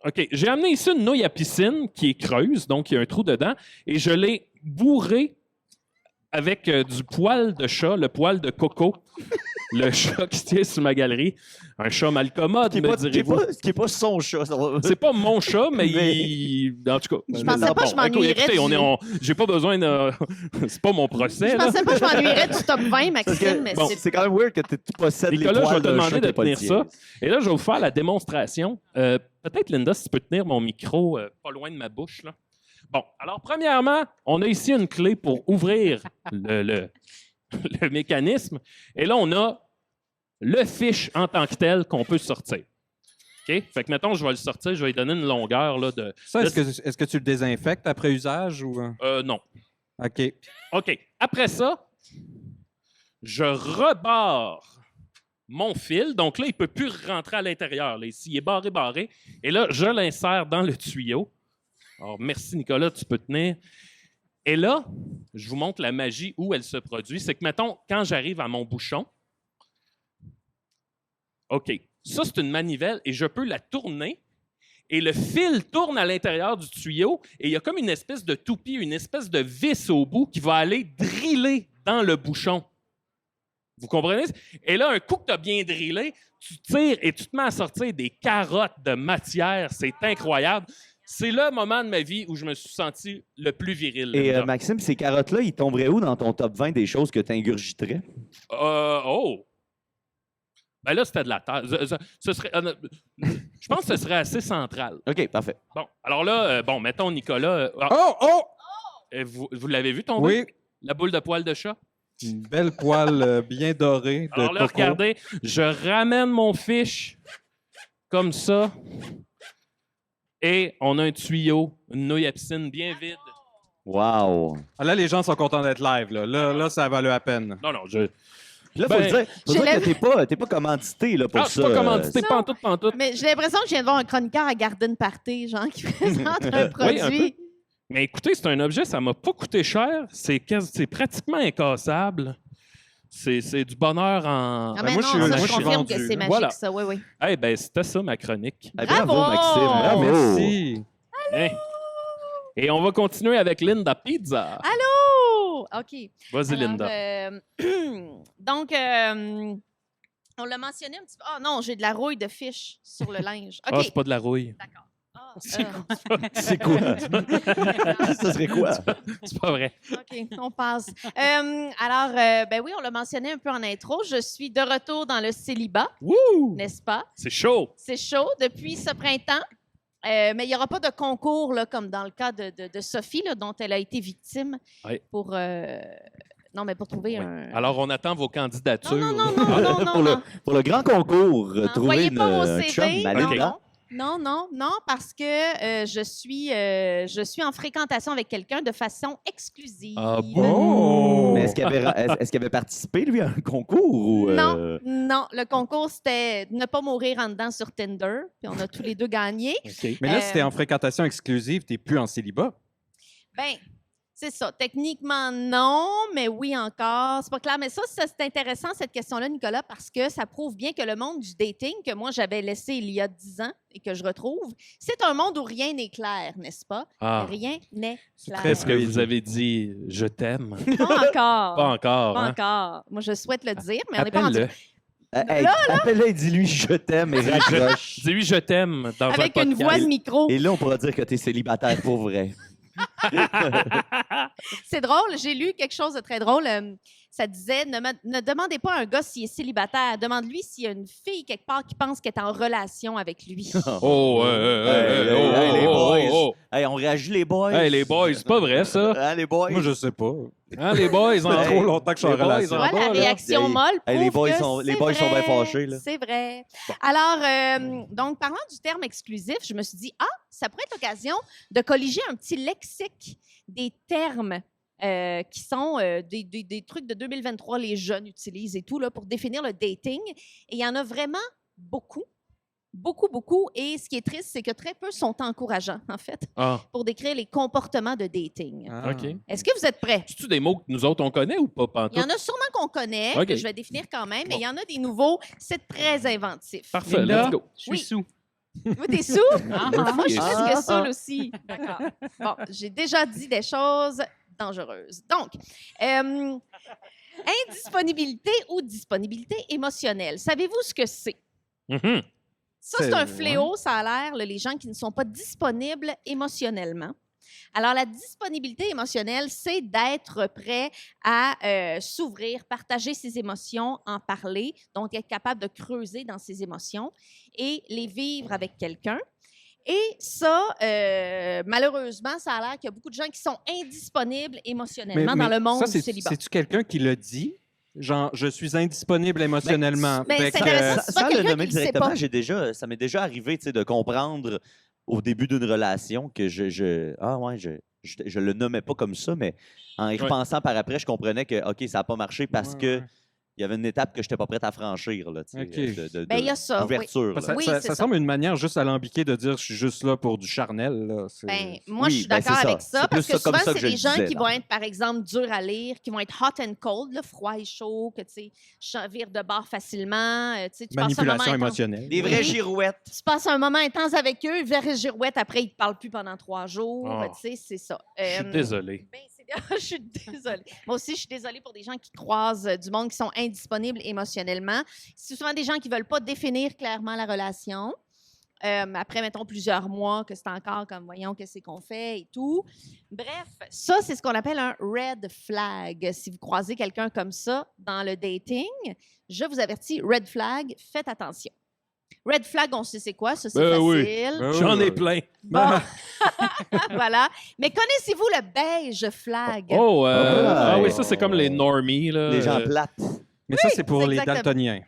OK, j'ai amené ici une nouille à piscine qui est creuse, donc il y a un trou dedans, et je l'ai bourrée avec du poil de chat, le poil de Coco, le chat qui tient sur ma galerie. Un chat malcommode, Qui me est direz-vous. pas, pas son chat. C'est pas mon chat, mais, Mais- en tout cas. Je pensais pas que je m'ennuierais Écoutez, j'ai pas besoin de. C'est pas mon procès, Je là. pensais pas que je m'ennuierais du top 20, Parce Maxime, que, mais bon, c'est... c'est quand même weird que tu possèdes les Nicolas, je vais poils te d'un demander chat qui de est pas le tenir tien. ça. Et là, je vais vous faire la démonstration. Peut-être, Linda, si tu peux tenir mon micro pas loin de ma bouche. Là. Bon, alors, premièrement, on a ici une clé pour ouvrir le mécanisme. Et là, on a le fiche en tant que tel qu'on peut sortir. OK? Fait que, mettons, je vais le sortir, je vais lui donner une longueur là, de. Ça, est-ce que tu le désinfectes après usage ou... Non. OK. OK. Après ça, je rebarre mon fil. Donc là, il ne peut plus rentrer à l'intérieur. Là. Ici, il est barré. Et là, je l'insère dans le tuyau. Alors, merci, Nicolas, tu peux tenir. Et là, je vous montre la magie où elle se produit. C'est que, mettons, quand j'arrive à mon bouchon, OK, ça, c'est une manivelle et je peux la tourner. Et le fil tourne à l'intérieur du tuyau et il y a comme une espèce de toupie, une espèce de vis au bout qui va aller driller dans le bouchon. Vous comprenez? Et là, un coup que tu as bien drillé, tu tires et tu te mets à sortir des carottes de matière. C'est incroyable. C'est le moment de ma vie où je me suis senti le plus viril. Et Linda. Maxime, ces carottes-là, ils tomberaient où dans ton top 20 des choses que tu ingurgiterais? Oh! Ben là, c'était de la terre. Ce serait, je pense que ce serait assez central. OK, parfait. Bon, alors là, mettons Nicolas. Oh! Vous l'avez vu tomber? Oui, La boule de poil de chat? une belle poêle bien dorée de Alors là, coco. regardez, je ramène mon fiche comme ça. Et on a un tuyau, une nouille à piscine bien vide. Wow! Ah, là, les gens sont contents d'être live. Là, ça a valu la peine. Non, Puis là, Ben, faut j'ai dire que t'es pas commandité là, pour Ah, ça. c'est pas commandité, Non. pantoute. Mais j'ai l'impression que je viens de voir un chroniqueur à Garden Party, genre, qui présente un Oui, un produit. Mais écoutez, c'est un objet, ça m'a pas coûté cher. C'est pratiquement incassable. C'est du bonheur en... Ah, Ben, mais moi, non, je suis- ça, moi, je je suis confirme vendu, que c'est là. magique, Voilà. ça, oui, oui. Eh ben, c'était ça, ma chronique. Eh, bravo, Bravo! Maxime. Ah, Bravo. merci. Hein? Et on va continuer avec Linda Pizza. Oh! OK. Vas-y, Alors, Linda. donc, on l'a mentionné un petit peu. Ah non, j'ai de la rouille de fiche sur le linge. Ah, OK. c'est pas de la rouille. D'accord. Ah, C'est quoi? Ça serait quoi? C'est pas vrai. OK, on passe. Ben oui, on l'a mentionné un peu en intro. Je suis de retour dans le célibat, Wouh! n'est-ce pas? C'est chaud. C'est chaud depuis ce printemps. Mais il n'y aura pas de concours, là, comme dans le cas de Sophie, là, dont elle a été victime Oui. pour... Non, mais pour trouver Oui. un... Alors, on attend vos candidatures. Non. Pour le grand concours, trouver Envoyez une pas vos un CV. chum, Malinda. Non, parce que je suis en fréquentation avec quelqu'un de façon exclusive. Ah bon? Mais est-ce qu'il avait participé, lui, à un concours? Ou, Non, le concours, c'était ne pas mourir en dedans sur Tinder. Puis on a tous les deux gagné. OK. Mais là, si t'es en fréquentation exclusive, t'es plus en célibat. Ben, c'est ça. Techniquement, non, mais oui encore. C'est pas clair. Mais ça, c'est intéressant, cette question-là, Nicolas, parce que ça prouve bien que le monde du dating, que moi, j'avais laissé il y a 10 ans et que je retrouve, c'est un monde où rien n'est clair, n'est-ce pas? Ah. Rien n'est clair. Est-ce que vous avez dit « je t'aime » Pas encore. Pas encore, Pas hein? encore. Moi, je souhaite le dire, mais on n'est pas rendu. Appelle-le. Appelle-le et dis-lui « je t'aime » et raccroche. Dis-lui « je t'aime » dans Avec votre une podcast. voix de micro. Et là, on pourra dire que t'es célibataire pour vrai. C'est drôle, j'ai lu quelque chose de très drôle. Ça disait ne demandez pas à un gars s'il est célibataire, demande-lui s'il y a une fille quelque part qui pense qu'elle est en relation avec lui. Oh, Hey, les boys. oh. Hey, on réagit, les boys. Hey, les boys, c'est pas vrai, ça. Hein, les boys. Moi, je sais pas. Hein, les boys, Ça fait trop longtemps que je suis en les boys, relation. en Tu vois, bas, la là. réaction Hey, molle hey, les prouve boys que sont- les c'est boys sont bien vrai, fâchés, là. C'est vrai. Alors, donc, parlant du terme exclusif, je me suis dit, ça pourrait être l'occasion de colliger un petit lexique des termes qui sont des trucs de 2023, les jeunes utilisent et tout, là, pour définir le dating. Et il y en a vraiment beaucoup. Beaucoup. Et ce qui est triste, c'est que très peu sont encourageants, en fait, Ah, pour décrire les comportements de dating. Ah. OK. Est-ce que vous êtes prêts? C'est-tu des mots que nous autres, on connaît ou pas, Il y pantoute? en a sûrement qu'on connaît, OK. que je vais définir quand même, mais il y en a des nouveaux. C'est très inventif. Parfait, Linda, let's go. je suis Oui. sous. Vous, t'es sous? Moi, je suis presque saoule aussi. D'accord. Bon, j'ai déjà dit des choses dangereuses. Donc, indisponibilité ou disponibilité émotionnelle. Savez-vous ce que c'est? Mhm. Ça, c'est C'est- un fléau, ça a l'air, là, les gens qui ne sont pas disponibles émotionnellement. Alors, la disponibilité émotionnelle, c'est d'être prêt à s'ouvrir, partager ses émotions, en parler, donc être capable de creuser dans ses émotions et les vivre avec quelqu'un. Et ça, malheureusement, ça a l'air qu'il y a beaucoup de gens qui sont indisponibles émotionnellement dans le monde ça, du célibat. C'est-tu quelqu'un qui le dit? Genre, je suis indisponible émotionnellement. Mais Fait c'est que- intéressant. C'est pas Sans le quelqu'un nommer qui le sait directement, pas. ça m'est déjà arrivé, tu sais, de comprendre au début d'une relation que je le nommais pas comme ça, mais en y repensant par après, je comprenais que, OK, ça n'a pas marché parce Ouais, que ouais. il y avait une étape que je n'étais pas prête à franchir, là, tu sais, OK. Ben, il y a ça, oui. d'ouverture, Parce là. que Oui, ça c'est ça. semble une manière juste alambiquée de dire je suis juste là pour du charnel. Là. Ben, moi, je Oui, suis ben, d'accord c'est ça. avec ça, C'est parce plus que ça comme souvent, ça que c'est je des le gens disais, qui là. vont être, par exemple, durs à lire, qui vont être hot and cold, là, froid et chaud, que, tu sais, vire de bord facilement. Tu sais, tu passes un moment Manipulation intense. émotionnelle. Des vraies Oui. girouettes. Tu passes un moment intense avec eux, vers girouette, après, ils ne te parlent plus pendant 3 jours. Oh. Tu sais, c'est ça. Je suis désolé. Ben, je suis désolée. Moi aussi, je suis désolée pour des gens qui croisent du monde qui sont indisponibles émotionnellement. C'est souvent des gens qui ne veulent pas définir clairement la relation. Après, mettons, plusieurs mois, que c'est encore comme, voyons, qu'est-ce qu'on fait et tout. Bref, ça, c'est ce qu'on appelle un red flag. Si vous croisez quelqu'un comme ça dans le dating, je vous avertis, red flag, faites attention. Red flag, on sait c'est quoi, ça, c'est Ben oui. facile. Ben J'en ai oui. plein. Bon. Voilà. Mais connaissez-vous le beige flag? Oh, Ah, ah oui, ouais. ça, c'est comme les normies. Là. Les gens plates. Mais ça, c'est pour les exactement. daltoniens.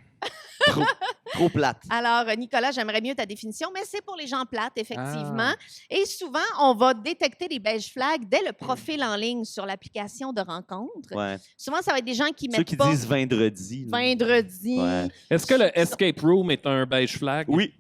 Trop plate. Alors, Nicolas, j'aimerais mieux ta définition, mais c'est pour les gens plates, effectivement. Et souvent, on va détecter les beige flags dès le profil en ligne sur l'application de rencontre. Ouais. Souvent, ça va être des gens qui Ceux mettent qui pas disent vendredi. là. vendredi. Ouais. Est-ce que le escape room est un beige flag? Oui.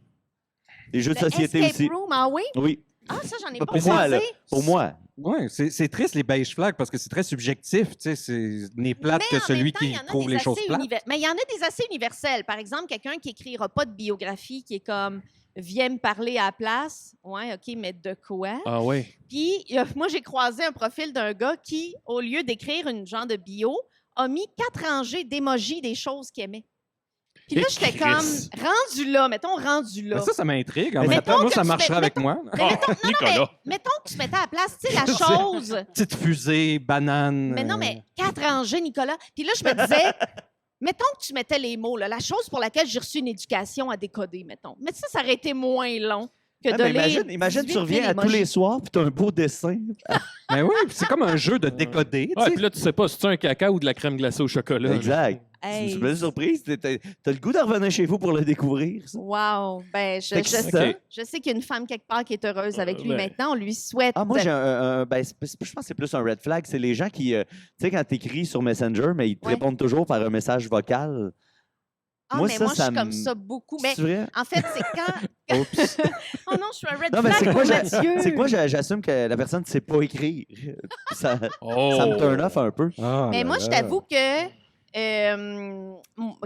Les jeux de Le société escape aussi. room, ah oui? Oui. Ah, ça, j'en ai Pour pas moi, là. pensé. Pour moi. Oui, c'est triste, les beige flags, parce que c'est très subjectif. Tu sais, c'est n'est plate Mais que en celui même temps, il qui y en a trouve des les choses assez plates. Mais il y en a des assez universels. Par exemple, quelqu'un qui écrira pas de biographie, qui est comme « Viens me parler à la place ». Ouais, OK, mais de quoi? Ah oui. Puis, moi, j'ai croisé un profil d'un gars qui, au lieu d'écrire une genre de bio, a mis 4 rangées d'émojis des choses qu'il aimait. Puis là, Et j'étais Chris. comme, rendu là, mettons, rendu là. Mais ça m'intrigue. En Mais même mettons temps, moi, que ça tu marcherait mets- avec moi. Mais Nicolas. mettons que tu mettais à la place, tu sais, la chose. Petite fusée, banane. Mais non, mais 4 rangées, Nicolas. Puis là, je me disais, mettons que tu mettais les mots, là, la chose pour laquelle j'ai reçu une éducation à décoder, mettons. Mais ça aurait été moins long que Ouais, de mais lire. imagine, tu 18 reviens à tous emojis. les soirs, puis tu as un beau dessin. Mais oui, puis c'est comme un jeu de décoder. tu Ouais, sais. puis là, tu sais pas si c'est un caca ou de la crème glacée au chocolat. là. Exact. C'est Hey. une belle surprise. T'as le goût de revenir chez vous pour le découvrir. Ça. Wow. Ben, Fait que je c'est- sais, je sais qu'il y a une femme quelque part qui est heureuse avec lui ben. maintenant. On lui souhaite. Ah, moi, j'ai je pense que c'est plus un red flag. C'est les gens qui, tu sais, quand tu écris sur Messenger, mais ils te Ouais. répondent toujours par un message vocal. Ah, moi, mais ça, moi, je ça suis comme me- ça beaucoup. Mais C'est vrai? en fait, c'est quand. Oups. Oh non, je suis un red Non, mais flag c'est quoi, pour Mathieu. c'est quoi j'assume que la personne ne sait pas écrire. ça, Oh. ça me turn off un peu. Ah Mais là moi, je là. t'avoue que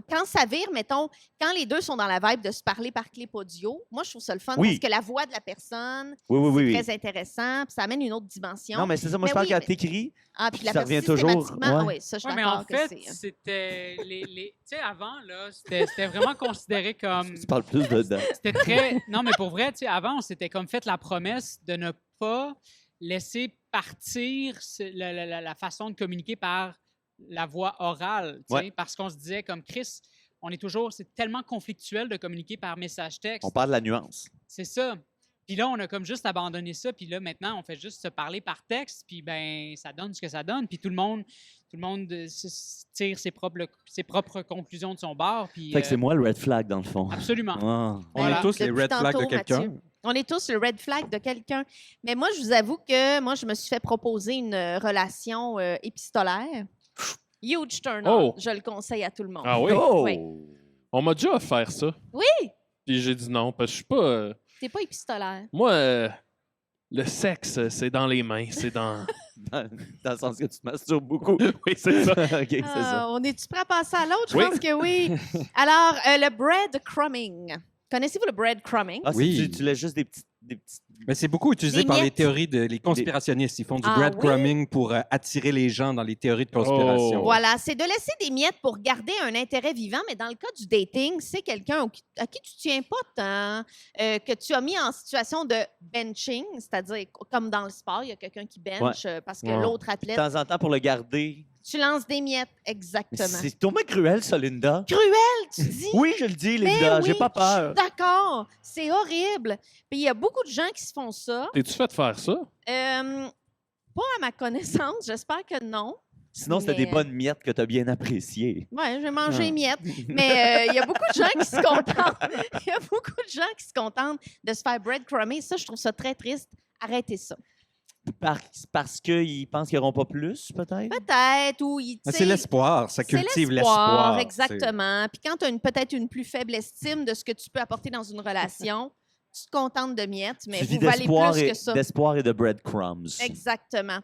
quand ça vire, mettons, quand les deux sont dans la vibe de se parler par clip audio, moi, je trouve ça le fun Oui. parce que la voix de la personne, Oui, oui, oui. c'est oui. très intéressant, puis ça amène une autre dimension. Non, mais c'est ça. Moi, Mais je parle oui, quand mais- t'écris. Ah, puis la ça personne revient toujours, systématiquement. Ah ouais. oui, ça, je suis Ouais, mais d'accord en que fait, c'est. c'était tu sais, avant, là, c'était vraiment considéré comme. Tu parles plus dedans. C'était très. Non, mais pour vrai, tu sais, avant, on s'était comme fait la promesse de ne pas laisser partir la façon de communiquer par la voix orale, tu sais, Ouais. parce qu'on se disait, comme Chris, on est toujours. C'est tellement conflictuel de communiquer par message texte. On parle de la nuance. C'est ça. Puis là, on a comme juste abandonné ça. Puis là, maintenant, on fait juste se parler par texte. Puis ben, ça donne ce que ça donne. Puis tout le monde tire ses propres conclusions de son bord. Puis Fait que c'est moi le red flag, dans le fond. absolument. Ah. On Voilà. est tous les Depuis red flags de tantôt, quelqu'un. Mathieu. On est tous le red flag de quelqu'un. Mais moi, je vous avoue que moi, je me suis fait proposer une relation épistolaire. Huge turn on. Oh. Je le conseille à tout le monde. Ah oui? Oh! Oui. On m'a déjà offert ça. Oui! Puis j'ai dit non, parce que je suis pas. T'es pas épistolaire. Moi, le sexe, c'est dans les mains. C'est dans. Dans le sens que tu te masturbes beaucoup. Oui, c'est ça. OK, c'est Ah, ça. on est-tu prêt à passer à l'autre? Je Oui. pense que oui. Alors, le breadcrumbing. Connaissez-vous le breadcrumbing? Ah, Oui. tu laisses juste des petites. Mais c'est beaucoup utilisé Des par les miettes. théories les conspirationnistes. Ils font du Ah breadcrumbing pour attirer les gens dans les théories de conspiration. Oh. Voilà, c'est de laisser des miettes pour garder un intérêt vivant, mais dans le cas du dating, c'est quelqu'un à qui tu tiens pas tant, que tu as mis en situation de benching, c'est-à-dire comme dans le sport, il y a quelqu'un qui bench parce que Ouais. l'autre De athlète, temps en temps, pour le garder. tu lances des miettes, Mais exactement. c'est tombé cruel, ça, Linda. Cruel, tu dis? Oui, je le dis, Mais Linda. oui, J'ai pas peur. je suis d'accord, c'est horrible. Puis il y a beaucoup de gens qui se font ça. T'es-tu fait faire ça? Pas à ma connaissance, j'espère que non. Sinon, c'était Mais- des bonnes miettes que tu as bien appréciées. Ouais, j'ai mangé Ah. miettes. Mais il y a beaucoup de gens qui se contentent. Il y a beaucoup de gens qui se contentent de se faire breadcrumber. Ça, je trouve ça très triste. Arrêtez ça. Parce qu'ils pensent qu'ils n'auront pas plus, peut-être? Peut-être, ou tu Mais sais, c'est l'espoir. Ça c'est cultive l'espoir. Exactement. Puis quand tu as peut-être une plus faible estime de ce que tu peux apporter dans une relation, tu te contentes de miettes, mais Tu vis vous valez plus que ça. d'espoir et de breadcrumbs. Exactement.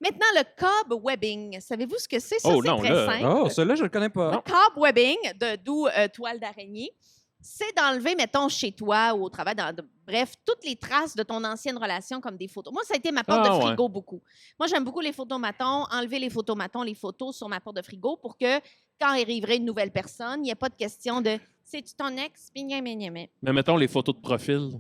Maintenant, le cobwebbing. Savez-vous ce que c'est? Ça, Oh c'est non, très là. simple. Oh, celui-là, je le connais pas. Le cobwebbing, d'où toile d'araignée, c'est d'enlever, mettons, chez toi ou au travail, bref, toutes les traces de ton ancienne relation comme des photos. Moi, ça a été ma porte Ah, de frigo beaucoup. Moi, j'aime beaucoup les photomatons, enlever les photomatons, les photos sur ma porte de frigo pour que quand arriverait une nouvelle personne, il n'y ait pas de question de « c'est-tu ton ex? » Mais mettons les photos de profil.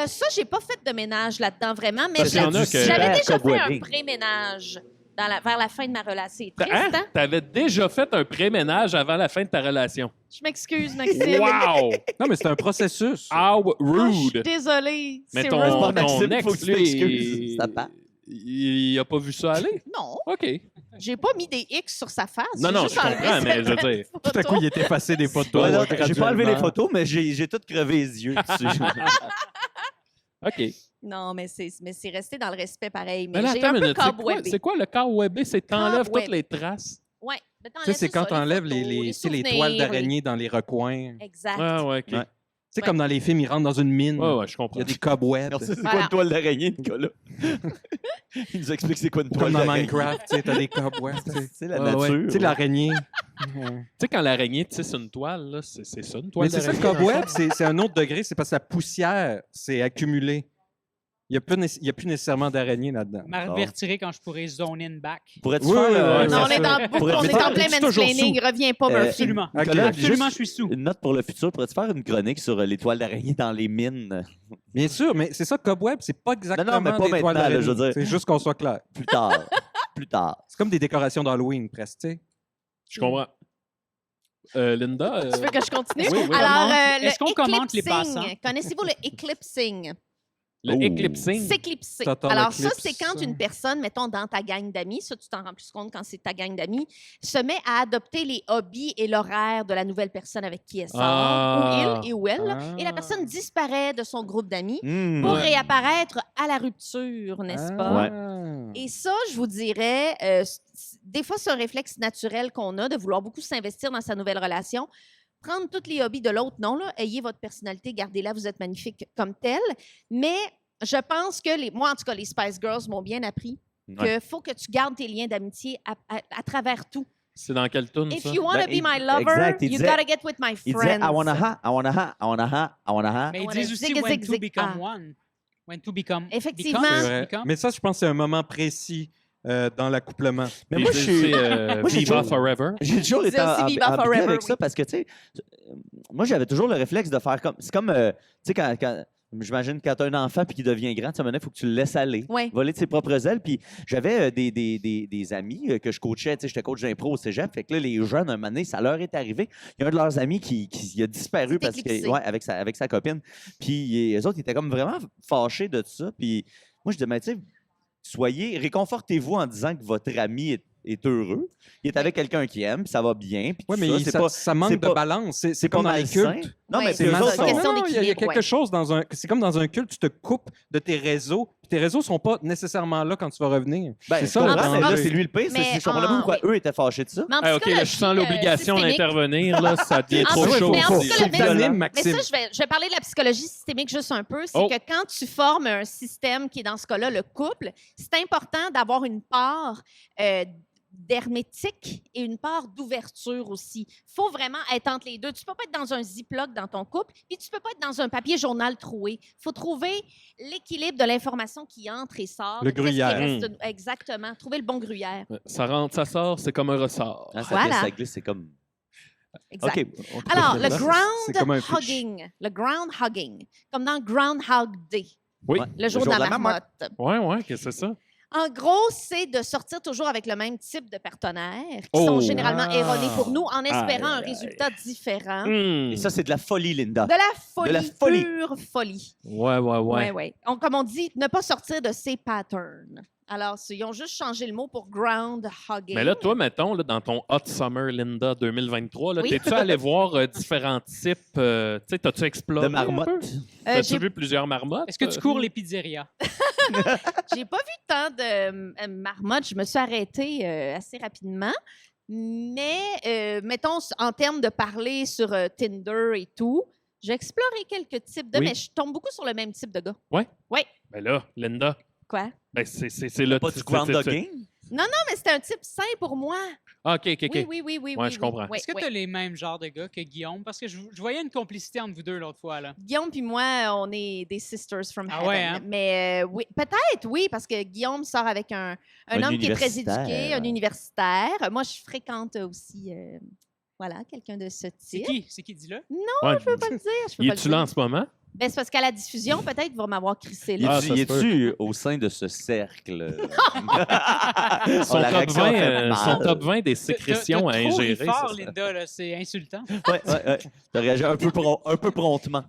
Ça, j'ai pas fait de ménage là-dedans vraiment, mais Parce qu'il y en a que- j'avais déjà fait un Cobwebbing. pré-ménage vers la fin de ma relation. C'est triste, Hein? hein? T'avais déjà fait un pré-ménage avant la fin de ta relation. Je m'excuse, Maxime. Wow! Non, mais c'est un processus. How Oh, je suis rude! désolée. Mais C'est ton, rude. Maxime, ton faut que ex, tu t'excuses. lui, Ça part. il a pas vu ça aller? Non. OK. J'ai pas mis des X sur sa face. Non, j'ai non, juste je enlevé comprends, mais je veux dire. Tout à coup, il est effacé des photos. Ouais, non, j'ai pas enlevé les graduellement. photos, mais j'ai tout crevé les yeux dessus. OK. Non, mais c'est resté dans le respect pareil. Mais Mais là, j'ai attends un une peu minute. cobwebé. C'est quoi le cobwebé? C'est t'enlèves toutes Cobweb. les traces. Ouais. Tu sais, c'est quand tu enlèves les toiles d'araignée dans les recoins. Tu Exact. Ah, ouais, OK. Ouais. sais, comme dans les films, ils rentrent dans une mine. Ouais, ouais, je Il comprends. y a des cobwebs. Alors, ça, c'est Voilà. quoi une toile d'araignée, Nicolas? Il nous explique c'est quoi une Ou toile comme dans d'araignée. Minecraft, tu sais, t'as des cobwebs. tu sais. C'est la Ouais, ouais. nature. Tu sais, l'araignée. Tu sais, quand l'araignée tisse une toile, là, c'est ça, une toile Mais c'est ça, le d'araignée. cobweb, c'est un autre degré. C'est parce que la poussière s'est accumulée. Il n'y a plus nécessairement d'araignées là-dedans. M'avertirai quand je pourrai zone in back. Pourrais-tu Oui, faire oui, un- oui, Non, on ça est fait- en, on Mais est en plein t'es toujours mansplaining. Reviens pas, Murphy. Absolument. Ok. Nicolas, Absolument, juste je suis sous. une note pour le futur. Pourrais-tu faire une chronique sur les toiles d'araignée dans les mines Bien sûr, mais c'est ça, cobweb, c'est pas exactement mais pas des toiles maintenant, là, d'araignée. je veux dire. C'est juste qu'on soit clair. plus tard? Plus tard. C'est comme des décorations d'Halloween, presque, tu sais. Je comprends. Linda, Tu veux que je continue? Oui, oui. Alors, Est-ce qu'on commente les eclipsing. passants? Connaissez-vous le eclipsing? le Oh. eclipsing. S'éclipser. Total Alors, ça, eclipse. c'est quand une personne, mettons, dans ta gang d'amis, ça, tu t'en rends plus compte quand c'est ta gang d'amis, se met à adopter les hobbies et l'horaire de la nouvelle personne avec qui elle sort, Ah. ou il et ou elle, Ah. et la personne disparaît de son groupe d'amis Hmm. pour Ouais. réapparaître à la rupture, n'est-ce pas? Ah. Et ça, je vous dirais, des fois, c'est un réflexe naturel qu'on a de vouloir beaucoup s'investir dans sa nouvelle relation. Prendre tous les hobbies de l'autre, non, là. Ayez votre personnalité, gardez-la, vous êtes magnifique comme tel. Mais je pense que, moi, en tout cas, les Spice Girls m'ont bien appris Ouais. qu'il faut que tu gardes tes liens d'amitié à travers tout. C'est dans quelle tune, If ça? you want to Ben, be my lover, exact, il you disait- gotta get with my Il disait friends. I wanna ha, I wanna ha, I wanna ha, I wanna ha. Mais ils Ouais, disent aussi zig, when zig, to zig, become ah. one. When to become. Effectivement. become, C'est vrai. become. Mais ça, je pense que c'est un moment précis dans l'accouplement. Mais Puis moi, je suis. c'est moi, j'ai Viva toujours- Forever. J'ai toujours C'est été aussi Viva embêté Forever, avec oui. ça parce que, tu sais, moi, j'avais toujours le réflexe de faire comme. C'est comme, tu sais, quand j'imagine quand tu as un enfant puis qu'il devient grand, tu sais, il faut que tu le laisses aller, Ouais. voler de ses propres ailes. Puis j'avais des amis que je coachais, tu sais, j'étais coach d'impro au cégep. Fait que là, les jeunes, un moment donné, ça leur est arrivé. Il y a un de leurs amis qui a disparu S'est parce éclipsé. que, ouais, avec sa copine. Puis les autres, ils étaient comme vraiment fâchés de ça. Puis moi, je disais, mais tu sais, réconfortez-vous en disant que votre ami est heureux. Il est avec quelqu'un qui aime, puis ça va bien. Puis Oui, tout mais ça, ça, c'est manque c'est de pas- balance. C'est c'est comme pas dans les malsain. cultes. Non, Ouais, mais c'est eux ça, autres c'est sont- une question Non, il y a d'équilibre, quelque ouais. chose dans un. C'est comme dans un culte, tu te coupes de tes réseaux. Puis tes réseaux sont pas nécessairement là quand tu vas revenir. Ben, c'est je ça, le comprends, mais là, danger. c'est lui le pire. Mais Je comprends pas en- pourquoi oui. eux étaient fâchés de ça. Mais en Ah, OK, là, je sens l'obligation systémique, d'intervenir. Là, ça devient En trop plus, chaud. mais en aussi, tout là. cas, C'est mais- unanime, Mais Maxime. ça, je vais parler de la psychologie systémique juste un peu. C'est Oh. que quand tu formes un système qui est dans ce cas-là le couple, c'est important d'avoir une part d'hermétique et une part d'ouverture aussi. Il faut vraiment être entre les deux. Tu peux pas être dans un ziploc dans ton couple, puis tu peux pas être dans un papier journal troué. Il faut trouver l'équilibre de l'information qui entre et sort. Le de qu'est-ce qui gruyère. reste exactement. Trouver le bon gruyère. Ça rentre, ça sort, c'est comme un ressort. Ah, ça Voilà. glisse, ça glisse, c'est comme. Exact. OK. on trouve Alors, ça le là. C'est comme un ground fish. hugging. Le ground hugging. Comme dans Groundhog Day. Oui. Ouais. Le jour de la marmotte. Ouais, ouais, qu'est-ce que c'est ça? En gros, c'est de sortir toujours avec le même type de partenaires qui Oh. sont généralement Ah. erronés pour nous en espérant un Aïe, aïe. résultat différent. Hmm. Et ça, c'est de la folie, Linda. De la folie, la folie. pure folie. Ouais, ouais, ouais. Ouais, ouais. Comme on dit, ne pas sortir de ses patterns. Alors, ils ont juste changé le mot pour ground hugging. Mais là, toi, mettons, là, dans ton Hot Summer Linda 2023, là, Oui. t'es-tu allé voir différents types? Tu sais, t'as-tu exploré? De un peu? marmotte. T'as-tu j'ai vu plusieurs marmottes? Est-ce que tu cours les pizzerias? j'ai pas vu tant de marmottes. Je me suis arrêtée assez rapidement. Mais, mettons, en termes de parler sur Tinder et tout, j'ai exploré quelques types de... Oui. Mais je tombe beaucoup sur le même type de gars. Ben là, Linda, Quoi? ben c'est le... Pas du ground hugging? Non, mais c'était un type sain pour moi. Ah, OK, OK, OK. Oui. Ouais, je comprends. Oui, Est-ce que oui. tu as les mêmes genres de gars que Guillaume? Parce que je voyais une complicité entre vous deux l'autre fois. Là. Guillaume puis moi, on est des sisters from Ah heaven. ouais, hein? Mais oui, peut-être, oui, parce que Guillaume sort avec un Un homme qui est très universitaire. éduqué, un universitaire. Moi, je fréquente aussi, voilà, quelqu'un de ce C'est type. qui? C'est qui? Dis-le. Ouais, Je peux pas le dire. Je peux il pas est-tu le là en dire. ce moment? Ben, c'est parce qu'à la diffusion, peut-être, il va m'avoir crissé Y là. Ah, ça se es-tu au sein de ce cercle? Son, la top réaction 20, fait mal. son top 20 des sécrétions à T'as trop ri ingérer. fort, ça, ça. Linda, là, c'est insultant. Ouais. T'as réagi un peu promptement.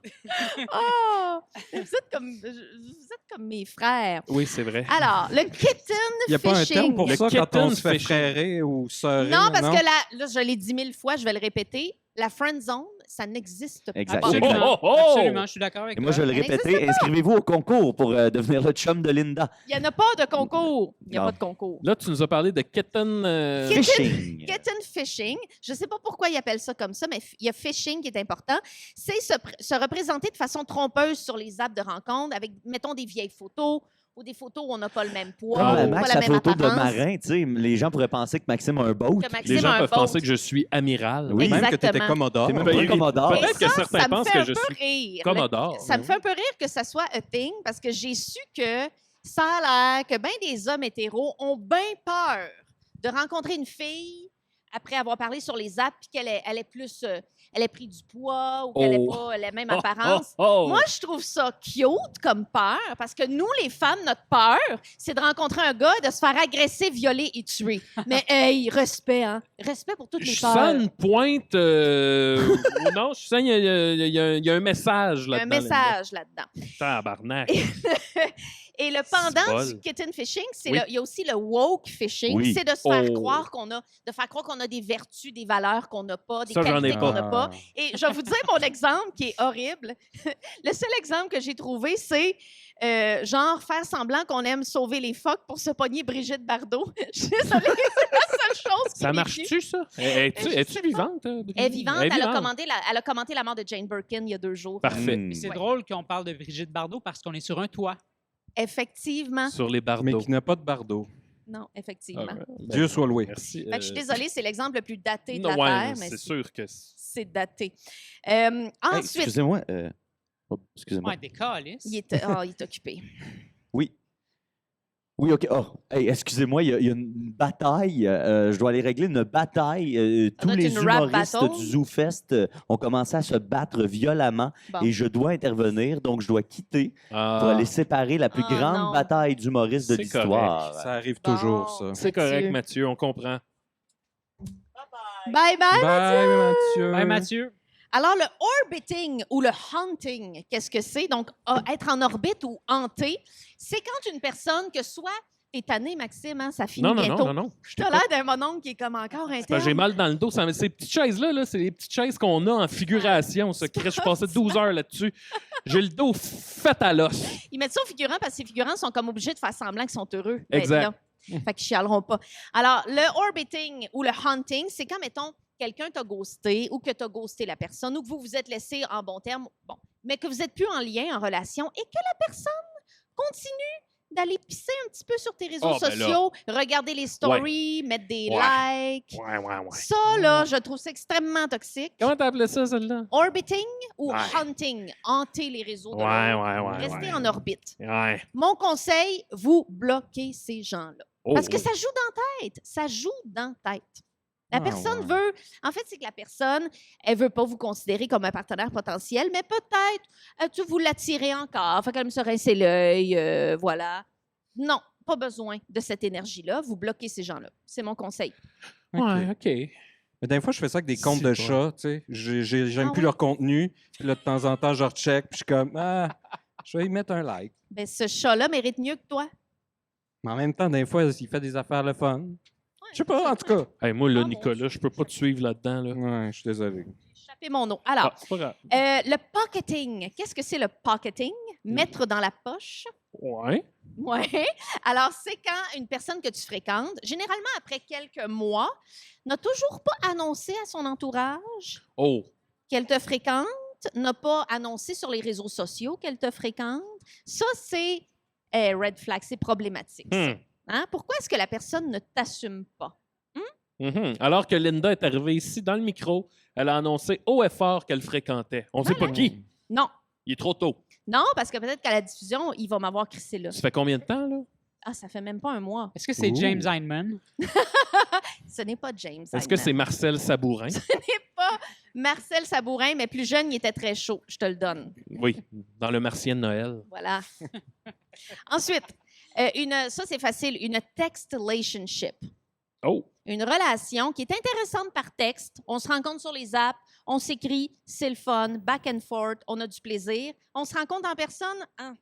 Oh! Vous êtes comme mes frères. Oui, c'est vrai. Alors, le kitten Il n'y a pas un terme fishing. pour Le ça quand on kitten se fait fishing. frérer ou sœurer. Non, parce que là, je l'ai 10 000 fois, je vais le répéter. La friend zone, ça n'existe pas. Exact. Absolument. Oh, oh, oh! Absolument, je suis d'accord avec Et toi. moi, je vais le Ça n'existe répéter. Inscrivez-vous au concours pour devenir le chum de Linda. Il n'y en a pas de concours. Il n'y a Non. pas de concours. Là, tu nous as parlé de kitten. Kitten- Fishing. Kitten fishing, je ne sais pas pourquoi ils appellent ça comme ça, mais il y a phishing qui est important. C'est se représenter de façon trompeuse sur les apps de rencontre avec, mettons, des vieilles photos ou des photos où on n'a pas le même poids, Comme ou Max, pas la la même photo de apparence. marin, tu sais, les gens pourraient penser que Maxime a un boat. Que Maxime Les gens a un peuvent boat. penser que je suis amiral. Oui. Même que tu étais Exactement. Commodore. T'es même Ben, pas oui, Commodore. peut-être que Ça, certains ça me pensent fait que un je peu suis rire. Commodore. Ça me fait un peu rire que ça soit a thing parce que j'ai su que ça a l'air que bien des hommes hétéros ont bien peur de rencontrer une fille après avoir parlé sur les apps puis qu'elle ait plus elle ait pris du poids ou qu'elle n'ait Oh. pas la même Oh, apparence. oh, oh. Moi, je trouve ça cute comme peur parce que nous, les femmes, notre peur, c'est de rencontrer un gars et de se faire agresser, violer et tuer. Mais hey, respect, hein? Respect pour toutes les Je peurs. sens une pointe. Non, je sens qu'il y a un message Il y a là-dedans. un message là-dedans. Linda. Tabarnak. Et le pendant bol. du kitten fishing, Oui. il y a aussi le woke fishing. Oui. C'est de se faire Oh. croire qu'on a des vertus, des valeurs qu'on n'a pas, des Ça, j'en ai qualités qu'on pas. n'a pas. Et je vais vous dire mon exemple qui est horrible. Le seul exemple que j'ai trouvé, c'est genre faire semblant qu'on aime sauver les phoques pour se pogner Brigitte Bardot. Je suis désolée, c'est la seule chose qui Ça m'est marche-tu, ça? Es-tu Je sais es-tu pas. vivante? Elle est vivante. Elle a commenté la mort de Jane Birkin il y a 2 jours. Parfait. Hmm. Et c'est Ouais. drôle qu'on parle de Brigitte Bardot parce qu'on est sur un toit. Effectivement. Sur les Mais bardeaux. qui n'a pas de bardeau. Non, effectivement. Ah, ben, Dieu soit loué. Merci. Fait que je suis désolée, c'est l'exemple le plus daté de non, la ouais, Terre, mais c'est sûr que. c'est daté. Hey, Ensuite, excusez-moi. Excusez-moi. Ouais, des calices. il est occupé. Oui. Oui, OK. Oh, hey, excusez-moi, il y a une bataille. Je dois aller régler une bataille. Tous doit être les une rap humoristes battle. du ZooFest ont commencé à se battre violemment Bon. et je dois intervenir, donc je dois quitter pour Ah, aller séparer la plus Oh, grande non. bataille d'humoristes de C'est l'histoire. Ça arrive Bon. toujours, ça. c'est correct, Mathieu, on comprend. Bye bye. Bye, Mathieu. Ouais, Mathieu. Alors, le orbiting ou le hunting, qu'est-ce que c'est? Donc, être en orbite ou hanter, c'est quand une personne que soit t'es tanné, Maxime, hein, ça finit Non, non, bientôt. non, non, non. Je T'as t'écoute. l'air d'un mononcle qui est comme encore Parce interne. que J'ai mal dans le dos. Ces petites chaises-là, là, c'est les petites chaises qu'on a en figuration. Ça. Je passais 12 heures là-dessus. J'ai le dos fait à l'os. Ils mettent ça au figurant parce que ces figurants sont comme obligés de faire semblant qu'ils sont heureux. d'être Exact. là. Fait qu'ils chialeront pas. Alors, le orbiting ou le hunting, c'est quand, mettons, quelqu'un t'a ghosté ou que t'as ghosté la personne ou que vous vous êtes laissé en bon terme, bon, mais que vous n'êtes plus en lien, en relation et que la personne continue d'aller pisser un petit peu sur tes réseaux Ah, ben là. sociaux, regarder les stories, mettre des Ouais. likes. Ouais, ouais, ouais. Ça, là, je trouve ça extrêmement toxique. Comment t'as appelé ça, celle-là? Orbiting ou Ouais. hunting, hanter les réseaux de Ouais, l'autre. ouais, ouais. Restez ouais. en orbite. Ouais. Mon conseil, vous bloquez ces gens-là. Oh, Parce que oui. ça joue dans la tête. Ça joue dans la tête. La Ah, personne ouais. veut. En fait, c'est que la personne, elle veut pas vous considérer comme un partenaire potentiel, mais peut-être tu vous l'attirez encore. Fait qu'elle me se rincer l'œil, voilà. Non, pas besoin de cette énergie-là. Vous bloquez ces gens-là. C'est mon conseil. Ouais, OK. Mais des fois, je fais ça avec des comptes de C'est chats, tu sais. J'aime Ah plus oui? leur contenu. Puis là, de temps en temps, je recheck. Puis je suis comme, je vais y mettre un like. Ben, ce chat-là mérite mieux que toi. Mais en même temps, des fois, il fait des affaires le fun. Je sais pas, en tout cas. Hey, moi, là, Ah, mon Nicolas, je peux pas te suivre là-dedans. Là. Ouais, je suis désolé. Échappez mon eau. Alors, Ah, c'est pas grave. le pocketing. Qu'est-ce que c'est le pocketing? Hmm. Mettre dans la poche. Ouais. Oui. Alors, c'est quand une personne que tu fréquentes, généralement après quelques mois, n'a toujours pas annoncé à son entourage Oh. qu'elle te fréquente, n'a pas annoncé sur les réseaux sociaux qu'elle te fréquente. Ça, c'est red flag, c'est problématique. ça. Hmm. Hein? Pourquoi est-ce que la personne ne t'assume pas? Mhm. Alors que Linda est arrivée ici dans le micro, elle a annoncé haut et fort qu'elle fréquentait. On sait pas qui. Non. Il est trop tôt. Non, parce que peut-être qu'à la diffusion, il va m'avoir crissé là. Ça fait combien de temps, là? Ah, ça fait même pas un mois. Est-ce que c'est Ouh. James Heinemann? Ce n'est pas James. Est-ce que c'est Hyman. Marcel Sabourin? Ce n'est pas Marcel Sabourin, mais plus jeune, il était très chaud. Je te le donne. Oui, dans le Martien de Noël. Voilà. Ensuite, ça, c'est facile. Une text-relationship. Oh, Une relation qui est intéressante par texte. On se rencontre sur les apps, on s'écrit, c'est le fun, back and forth, on a du plaisir. On se rencontre en personne, hein,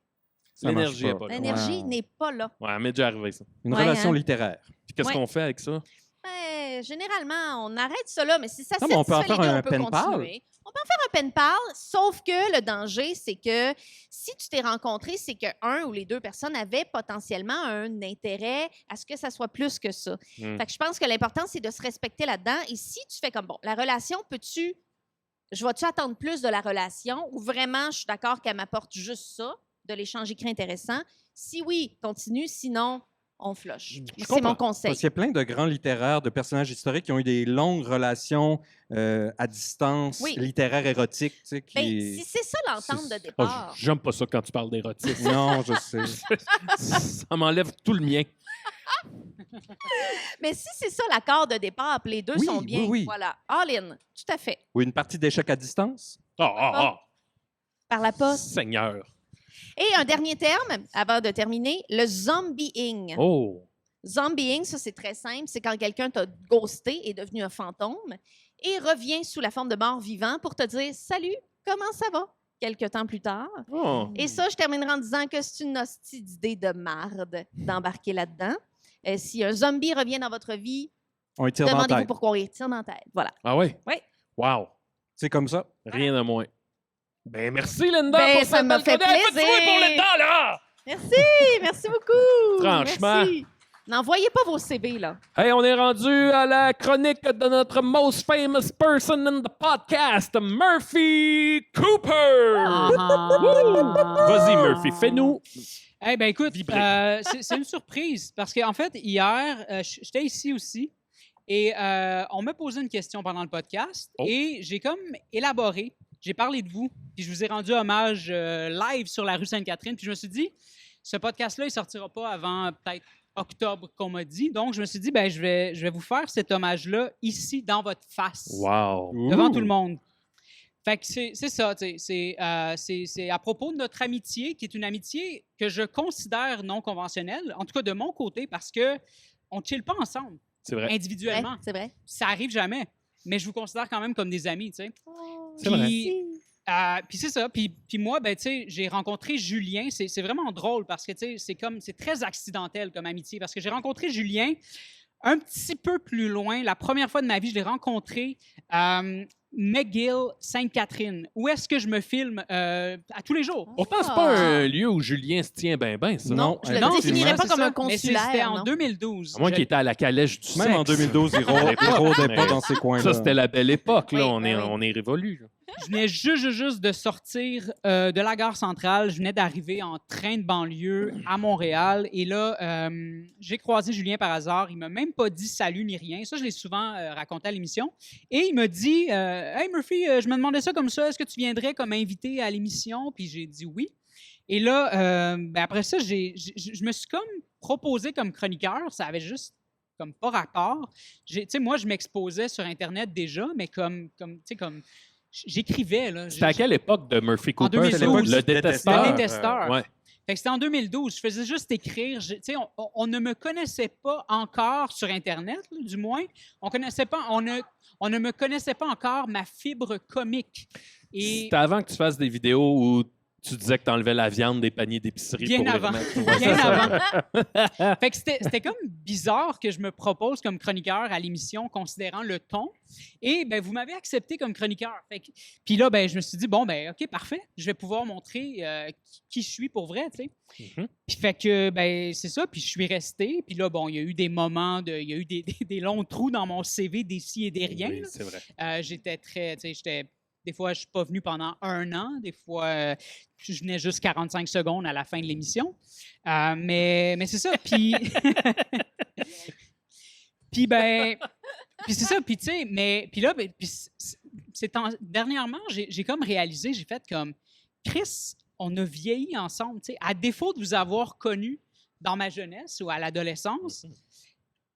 Ça marche l'énergie est pas. pas là. l'énergie Ouais. n'est pas là. Ouais, mais déjà arrivé, ça. Une Ouais, relation hein. littéraire. Puis qu'est-ce Ouais. qu'on fait avec ça? Ben, généralement, on arrête ça là, mais si ça Non, mais on peut en satisfait les faire deux, un on peut pen pal. continuer. On peut en faire un pen pal, sauf que le danger, c'est que si tu t'es rencontré, c'est que un ou les deux personnes avaient potentiellement un intérêt à ce que ça soit plus que ça. Hmm. Fait que je pense que l'important, c'est de se respecter là-dedans. Et si tu fais comme, bon, la relation, je vais-tu attendre plus de la relation ou vraiment, je suis d'accord qu'elle m'apporte juste ça, de l'échange écrit intéressant? Si oui, continue, sinon, on flush. C'est comprends. mon conseil. Parce qu'il y a plein de grands littéraires, de personnages historiques qui ont eu des longues relations à distance, Oui. littéraires, érotiques. Tu sais, qui... Ben, si c'est ça l'entente de Oh, départ. j'aime pas ça quand tu parles d'érotisme. Non, je sais. Ça m'enlève tout le mien. Mais si c'est ça l'accord de départ, puis les deux Oui, sont bien, oui, oui. voilà, all in, tout à fait. Ou une partie d'échecs à distance. Par la poste. Seigneur. Et un dernier terme, avant de terminer, le zombieing. Oh. Zombieing, ça c'est très simple, c'est quand quelqu'un t'a ghosté, est devenu un fantôme, et revient sous la forme de mort vivant pour te dire « Salut, comment ça va? » Quelques temps plus tard. Oh. Et ça, je terminerai en disant que c'est une hostie d'idée de marde d'embarquer là-dedans. Si un zombie revient dans votre vie, On les tire dans la demandez-vous tête. pourquoi on y tire dans la tête. Voilà. Ah oui? Oui. Wow. C'est comme ça. Rien de moins. Ben, merci, Linda, Ben, pour ça cette m'a belle fait chronique. Faites-vous plaisir. pour Linda, là! Merci beaucoup. Franchement. Merci. N'envoyez pas vos CV, là. Hey, on est rendu à la chronique de notre most famous person in the podcast, Murphy Cooper. Vas-y, Murphy, fais-nous. Eh bien, écoute, Vibrer. c'est une surprise parce qu'en fait, hier, j'étais ici aussi et on m'a posé une question pendant le podcast Oh. et j'ai comme élaboré, j'ai parlé de vous, puis je vous ai rendu hommage live sur la rue Sainte-Catherine, puis je me suis dit, ce podcast-là, il sortira pas avant peut-être octobre qu'on m'a dit, donc je me suis dit, ben je vais vous faire cet hommage-là ici, dans votre face, Wow. devant tout le monde. Fait que c'est ça, tu sais, c'est à propos de notre amitié, qui est une amitié que je considère non conventionnelle, en tout cas de mon côté, parce que on ne chill pas ensemble, C'est vrai. individuellement. Ouais, c'est vrai. Ça arrive jamais, mais je vous considère quand même comme des amis, tu sais. C'est vrai. Puis c'est ça. Puis moi, ben, tu sais, j'ai rencontré Julien. C'est vraiment drôle parce que, tu sais, c'est très accidentel comme amitié. Parce que j'ai rencontré Julien un petit peu plus loin. La première fois de ma vie, je l'ai rencontré McGill, Sainte-Catherine. Où est-ce que je me filme à tous les jours? Pourtant, c'est pas un lieu où Julien se tient bien, ça. Non, Je le Non, définirais pas c'est comme ça. un Mais consulaire. c'était en non? 2012. À moins Je- qu'il était à la calèche du Même en sexe. 2012, il rôdait pas dans ces coins-là. Ça, c'était la belle époque. Là. Oui, on, est, ben oui. on est révolu. là. Je venais juste de sortir de la gare centrale. Je venais d'arriver en train de banlieue à Montréal. Et là, j'ai croisé Julien par hasard. Il m'a même pas dit salut ni rien. Ça, je l'ai souvent raconté à l'émission. Et il m'a dit Hey Murphy, je me demandais ça comme ça. Est-ce que tu viendrais comme invité à l'émission? Puis j'ai dit oui. Et là, ben après ça, je me suis comme proposé comme chroniqueur. Ça avait juste comme pas rapport. Tu sais, moi, je m'exposais sur Internet déjà, mais comme j'écrivais. Là. C'était à quelle époque de Murphy En Cooper? 2012. C'était l'époque Le Le détesteur. Le détesteur. Ouais. Fait que c'était en 2012. Je faisais juste écrire. Tu sais, on ne me connaissait pas encore sur Internet, là, du moins. On ne me connaissait pas encore ma fibre comique. Et C'était avant que tu fasses des vidéos où tu disais que tu enlevais la viande des paniers d'épicerie Bien pour les avant. remettre. Ouais, bien c'est ça. avant. Fait que c'était comme bizarre que je me propose comme chroniqueur à l'émission, considérant le ton. Et ben vous m'avez accepté comme chroniqueur. Puis là, ben je me suis dit bon ben ok parfait, je vais pouvoir montrer qui je suis pour vrai, tu sais. Mhm. Puis fait que ben c'est ça. Puis je suis resté. Puis là bon, il y a eu des moments il y a eu des longs trous dans mon CV, des ci et des rien. Oui, là. c'est vrai. J'étais très, tu sais, des fois, je ne suis pas venu pendant 1 an. Des fois, je venais juste 45 secondes à la fin de l'émission. Mais c'est ça. Puis, puis c'est ça. Puis, tu sais, puis là, dernièrement, j'ai comme réalisé, j'ai fait comme, Chris, on a vieilli ensemble. Tu sais, à défaut de vous avoir connu dans ma jeunesse ou à l'adolescence,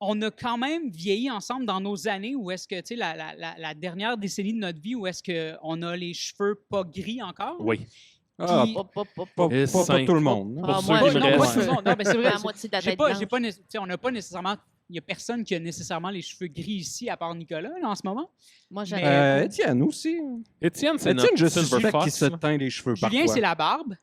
on a quand même vieilli ensemble dans nos années où est-ce que, tu sais, la dernière décennie de notre vie où est-ce qu'on a les cheveux pas gris encore. Oui. Ah, Puis- pas Et cinq. tout le monde. Pour Ah, ceux moi, qui me non, non, pas restent. tout le monde. Non, ben, c'est vrai. La moitié de la tête blanche. Tu sais, on n'a pas nécessairement... Il n'y a personne qui a nécessairement les cheveux gris ici, à part Nicolas, là, en ce moment. Moi, j'en ai Mais- un peu. Étienne aussi. Étienne, c'est Étienne, notre je Silver suspecte Fox, qu'il se là. teint les cheveux Julien, parfois. c'est la barbe.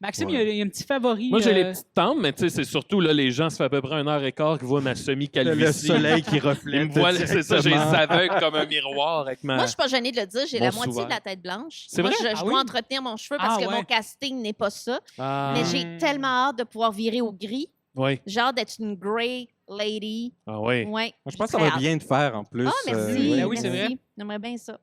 Maxime, Ouais. il y a un petit favori. Moi, j'ai les petites tempes, mais tu sais, c'est surtout, là, les gens, ça fait à peu près 1h15 qu'ils voient ma Le semi-calvitie. soleil qui Ils reflète. me voient, c'est ça, j'ai les directement. aveugles comme un miroir avec ma... Moi, je suis pas gênée de le dire, j'ai Mon la moitié souverain. de la tête blanche. C'est Moi, vrai? je Ah dois oui? entretenir mon cheveu parce Ah que ouais. mon casting n'est pas ça. Ah, Mais j'ai tellement hâte de pouvoir virer au gris. oui. J'ai hâte d'être une grey lady. Ah oui. Ouais. Moi, je pense que Très ça va hâte. bien te faire en plus. Ah, merci. Ben oui, c'est merci. vrai. J'aimerais bien ça.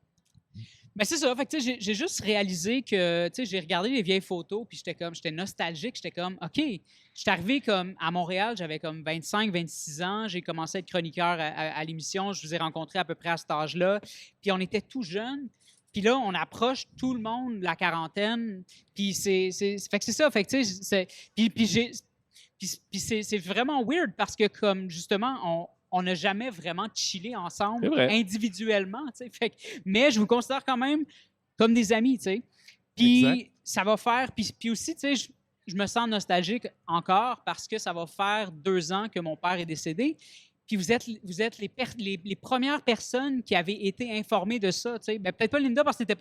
Mais c'est ça. Fait que, tu sais, j'ai juste réalisé que, tu sais, j'ai regardé les vieilles photos, puis j'étais nostalgique. J'étais comme, OK, je suis arrivé comme à Montréal, j'avais comme 25, 26 ans. J'ai commencé à être chroniqueur à l'émission. Je vous ai rencontré à peu près à cet âge-là. Puis on était tout jeunes. Puis là, on approche tout le monde de la quarantaine. Puis fait que c'est ça. Fait que, tu sais, puis c'est vraiment weird parce que, comme, justement, on n'a jamais vraiment chillé ensemble C'est vrai. individuellement, tu sais. Fait que- mais je vous considère quand même comme des amis, tu sais. Puis Exact. ça va faire... Puis aussi, tu sais, je me sens nostalgique encore parce que ça va faire 2 ans que mon père est décédé. Puis vous êtes les premières personnes qui avaient été informées de ça. Tu sais. Ben, peut-être pas Linda parce que tu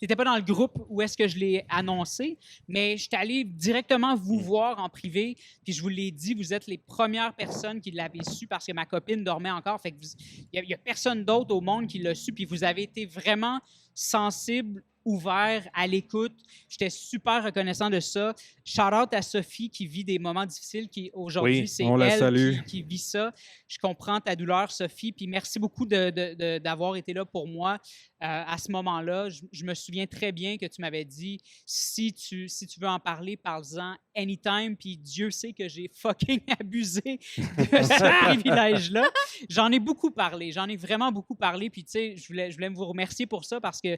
n'étais pas dans le groupe où est-ce que je l'ai annoncé, mais je suis allé directement vous voir en privé, puis je vous l'ai dit, vous êtes les premières personnes qui l'avaient su parce que ma copine dormait encore. Fait que il n'y a personne d'autre au monde qui l'a su, puis vous avez été vraiment sensible, ouvert, à l'écoute. J'étais super reconnaissant de ça. Shout-out à Sophie qui vit des moments difficiles, qui aujourd'hui, Oui, c'est on la elle salue. qui vit ça. Je comprends ta douleur, Sophie, puis merci beaucoup d'avoir été là pour moi à ce moment-là. Je me souviens très bien que tu m'avais dit, si tu veux en parler, parle-en anytime, puis Dieu sait que j'ai fucking abusé de ce privilège-là. J'en ai beaucoup parlé, j'en ai vraiment beaucoup parlé, puis tu sais, je voulais vous remercier pour ça parce que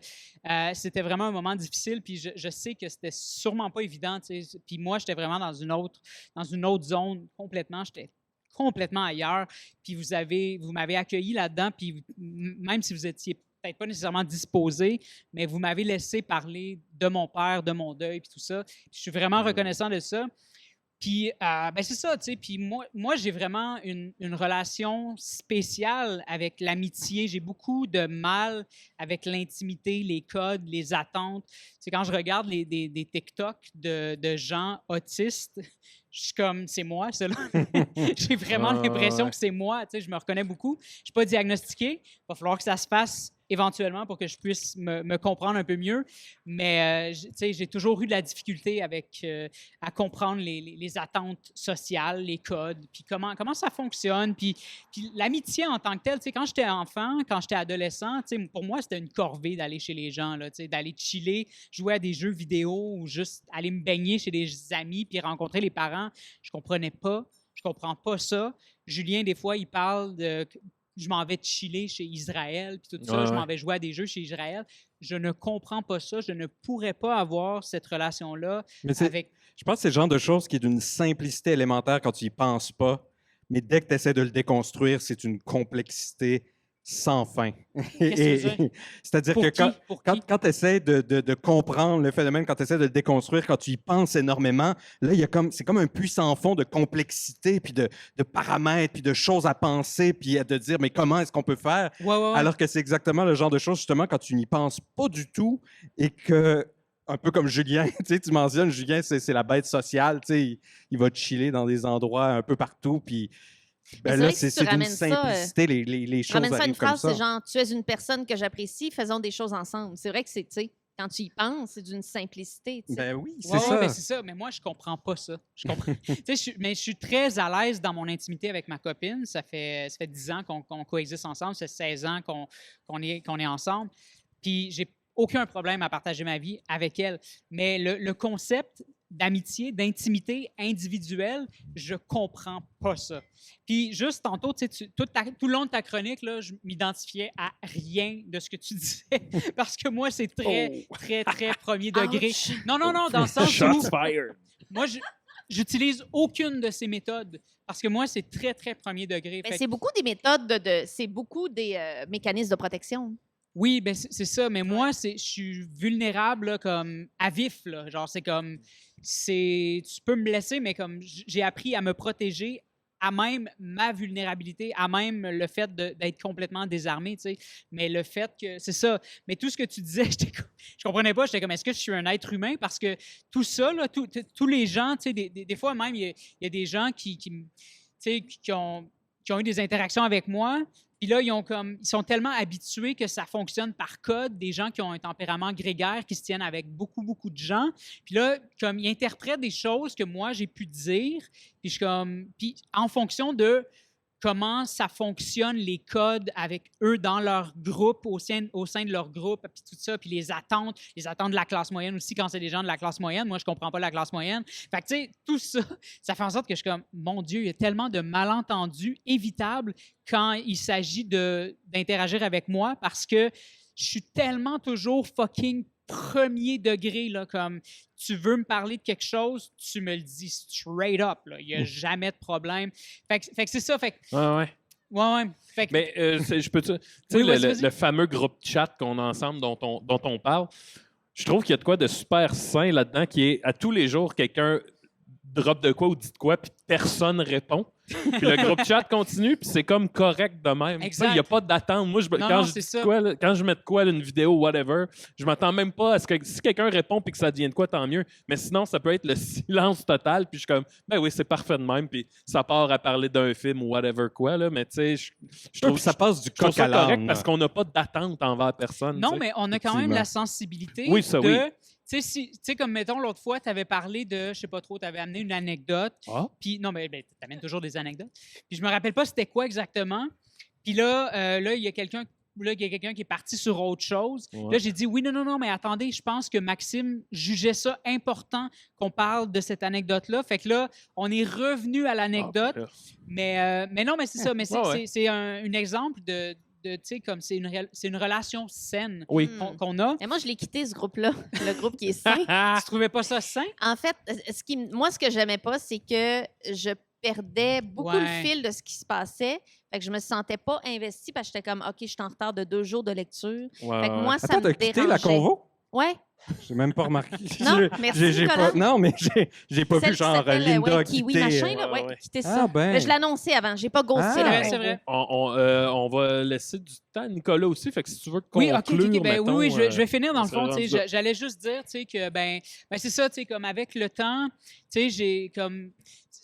c'était vraiment un moment difficile, puis je sais que c'était sûrement pas évident, tu sais. Puis moi, j'étais vraiment dans une autre zone complètement. J'étais complètement ailleurs. Puis vous m'avez accueilli là-dedans. Puis même si vous étiez peut-être pas nécessairement disposé, mais vous m'avez laissé parler de mon père, de mon deuil, puis tout ça. Puis je suis vraiment reconnaissant de ça. Puis, ben c'est ça, tu sais. Puis moi j'ai vraiment une relation spéciale avec l'amitié. J'ai beaucoup de mal avec l'intimité, les codes, les attentes. C'est quand je regarde des TikTok de gens autistes, je suis comme, c'est moi, ça, là. J'ai vraiment l'impression que c'est moi. Tu sais, je me reconnais beaucoup. Je ne suis pas diagnostiqué. Il va falloir que ça se fasse éventuellement pour que je puisse me comprendre un peu mieux. Mais tu sais, j'ai toujours eu de la difficulté à comprendre les attentes sociales, les codes, puis comment ça fonctionne. Puis l'amitié en tant que telle, tu sais, quand j'étais enfant, quand j'étais adolescent, tu sais, pour moi, c'était une corvée d'aller chez les gens, là, tu sais, d'aller chiller, jouer à des jeux vidéo ou juste aller me baigner chez des amis puis rencontrer les parents. Je comprenais pas. Je comprends pas ça. Julien, des fois, il parle de... Je m'en vais chiller chez Israël, puis tout ça. Ouais, Je m'en ouais. vais jouer à des jeux chez Israël. Je ne comprends pas ça. Je ne pourrais pas avoir cette relation-là Mais c'est- avec... Je pense que c'est le genre de choses qui est d'une simplicité élémentaire quand tu y penses pas, mais dès que tu essaies de le déconstruire, c'est une complexité sans fin. Qu'est-ce que tu veux dire? C'est-à-dire Pour que qui? Pour qui? quand tu essaies de comprendre le phénomène, quand tu essaies de le déconstruire, quand tu y penses énormément, là, c'est comme un puissant fond de complexité, puis de paramètres, puis de choses à penser, puis de dire, mais comment est-ce qu'on peut faire? Ouais. Alors que c'est exactement le genre de choses, justement, quand tu n'y penses pas du tout et que, un peu comme Julien, tu mentionnes, Julien, c'est la bête sociale, il va chiller dans des endroits un peu partout, puis Mais ben c'est là, vrai que si c'est tu d'une ramènes ça, simplicité, les choses Ramène ça à une arrivent comme phrase, ça. c'est genre, tu es une personne que j'apprécie, faisons des choses ensemble. C'est vrai que c'est, tu sais, quand tu y penses, c'est d'une simplicité, tu sais. Ben oui, c'est Ouais, ça. ben c'est ça. Mais moi, je comprends pas ça. Je comprends. Tu sais, mais je suis très à l'aise dans mon intimité avec ma copine. Ça fait 10 ans qu'on coexiste ensemble. Ça fait 16 ans qu'on est ensemble. Puis j'ai aucun problème à partager ma vie avec elle. Mais le concept d'amitié, d'intimité individuelle, je comprends pas ça. Puis juste tantôt, tu sais, tout le long de ta chronique, là, je m'identifiais à rien de ce que tu disais parce que moi, c'est très, très, très premier degré. Ouch. Non, dans le sens où... Shots fired. Moi, j'utilise aucune de ces méthodes parce que moi, c'est très, très premier degré. Ben, Fait c'est beaucoup des méthodes, c'est beaucoup des mécanismes de protection. Oui, ben c'est ça. Mais moi, je suis vulnérable là, comme à vif. Là. Genre, c'est comme, tu peux me blesser, mais comme j'ai appris à me protéger à même ma vulnérabilité, à même le fait d'être complètement désarmé, tu sais. Mais le fait que, c'est ça. Mais tout ce que tu disais, je comprenais pas. J'étais comme, est-ce que je suis un être humain? Parce que tout ça, là, tous les gens, tu sais, des fois même, il y a des gens tu sais, qui ont eu des interactions avec moi. Puis là, ils sont tellement habitués que ça fonctionne par code, des gens qui ont un tempérament grégaire, qui se tiennent avec beaucoup, beaucoup de gens. Puis là, comme ils interprètent des choses que moi, j'ai pu dire, puis puis en fonction de comment ça fonctionne, les codes avec eux dans leur groupe, au sein de leur groupe, puis tout ça, puis les attentes de la classe moyenne aussi, quand c'est des gens de la classe moyenne. Moi, je comprends pas la classe moyenne. Fait que, tu sais, tout ça, ça fait en sorte que je suis comme, mon Dieu, il y a tellement de malentendus évitables quand il s'agit d'interagir avec moi parce que je suis tellement toujours fucking premier degré, là, comme tu veux me parler de quelque chose, tu me le dis straight up. Il n'y a jamais de problème. Fait que c'est ça. Fait que, Ouais. ouais. Fait que, Mais je peux tu sais, Oui, vas-y, vas-y. le fameux groupe chat qu'on a ensemble dont on parle, je trouve qu'il y a de quoi de super sain là-dedans qui est à tous les jours, quelqu'un drop de quoi ou dit de quoi, puis personne répond. Puis le groupe chat continue, puis c'est comme correct de même. Tu sais, il n'y a pas d'attente. Moi, quand je mets de quoi, une vidéo, whatever, je m'attends même pas à ce que si quelqu'un répond puis que ça devienne de quoi, tant mieux. Mais sinon, ça peut être le silence total, puis je suis comme, ben oui, c'est parfait de même, puis ça part à parler d'un film ou whatever quoi, là. Mais tu sais, je trouve ça passe du je trouve coq ça à correct l'âne. parce qu'on n'a pas d'attente envers personne. non, tu sais. mais on a quand même la sensibilité Oui, ça, oui. Tu sais, comme mettons, l'autre fois, tu avais parlé de, je sais pas trop, tu avais amené une anecdote. Ah. Puis, non, mais tu amènes toujours des anecdotes. Puis, je me rappelle pas c'était quoi exactement. Puis là, il y a quelqu'un qui est parti sur autre chose. Ouais. Là, j'ai dit, oui, non, mais attendez, je pense que Maxime jugeait ça important qu'on parle de cette anecdote-là. Fait que là, on est revenu à l'anecdote. Mais non, mais c'est ça. Mais c'est un exemple de tu sais, comme c'est une relation saine Oui. qu'on a. Et moi, je l'ai quitté, ce groupe-là, le groupe qui est sain. Tu trouvais pas ça sain? En fait, moi, ce que j'aimais pas, c'est que je perdais beaucoup le fil de ce qui se passait. Fait que je me sentais pas investie parce que j'étais comme, OK, je suis en retard de 2 jours de lecture. Fait que moi, ça Attends, me t'as quitté dérangeait. la convo? Ouais. J'ai même pas remarqué. Non, merci, j'ai Nicolas. pas, non, mais j'ai pas Celle vu qui genre s'appelle, Linda Kiwi quitter. machin, là, ouais. quitter ça. Ah ben. Mais je l'annonçais avant, j'ai pas ghosté Ah, la ouais, convo. c'est vrai. On va laisser du temps à Nicolas aussi. Fait que si tu veux Oui, conclure, OK. Ben, mettons, oui, je vais finir dans le ça fond. rend Tu sais, ça. j'allais juste dire tu sais, que ben c'est ça, tu sais, comme avec le temps, tu sais, j'ai comme.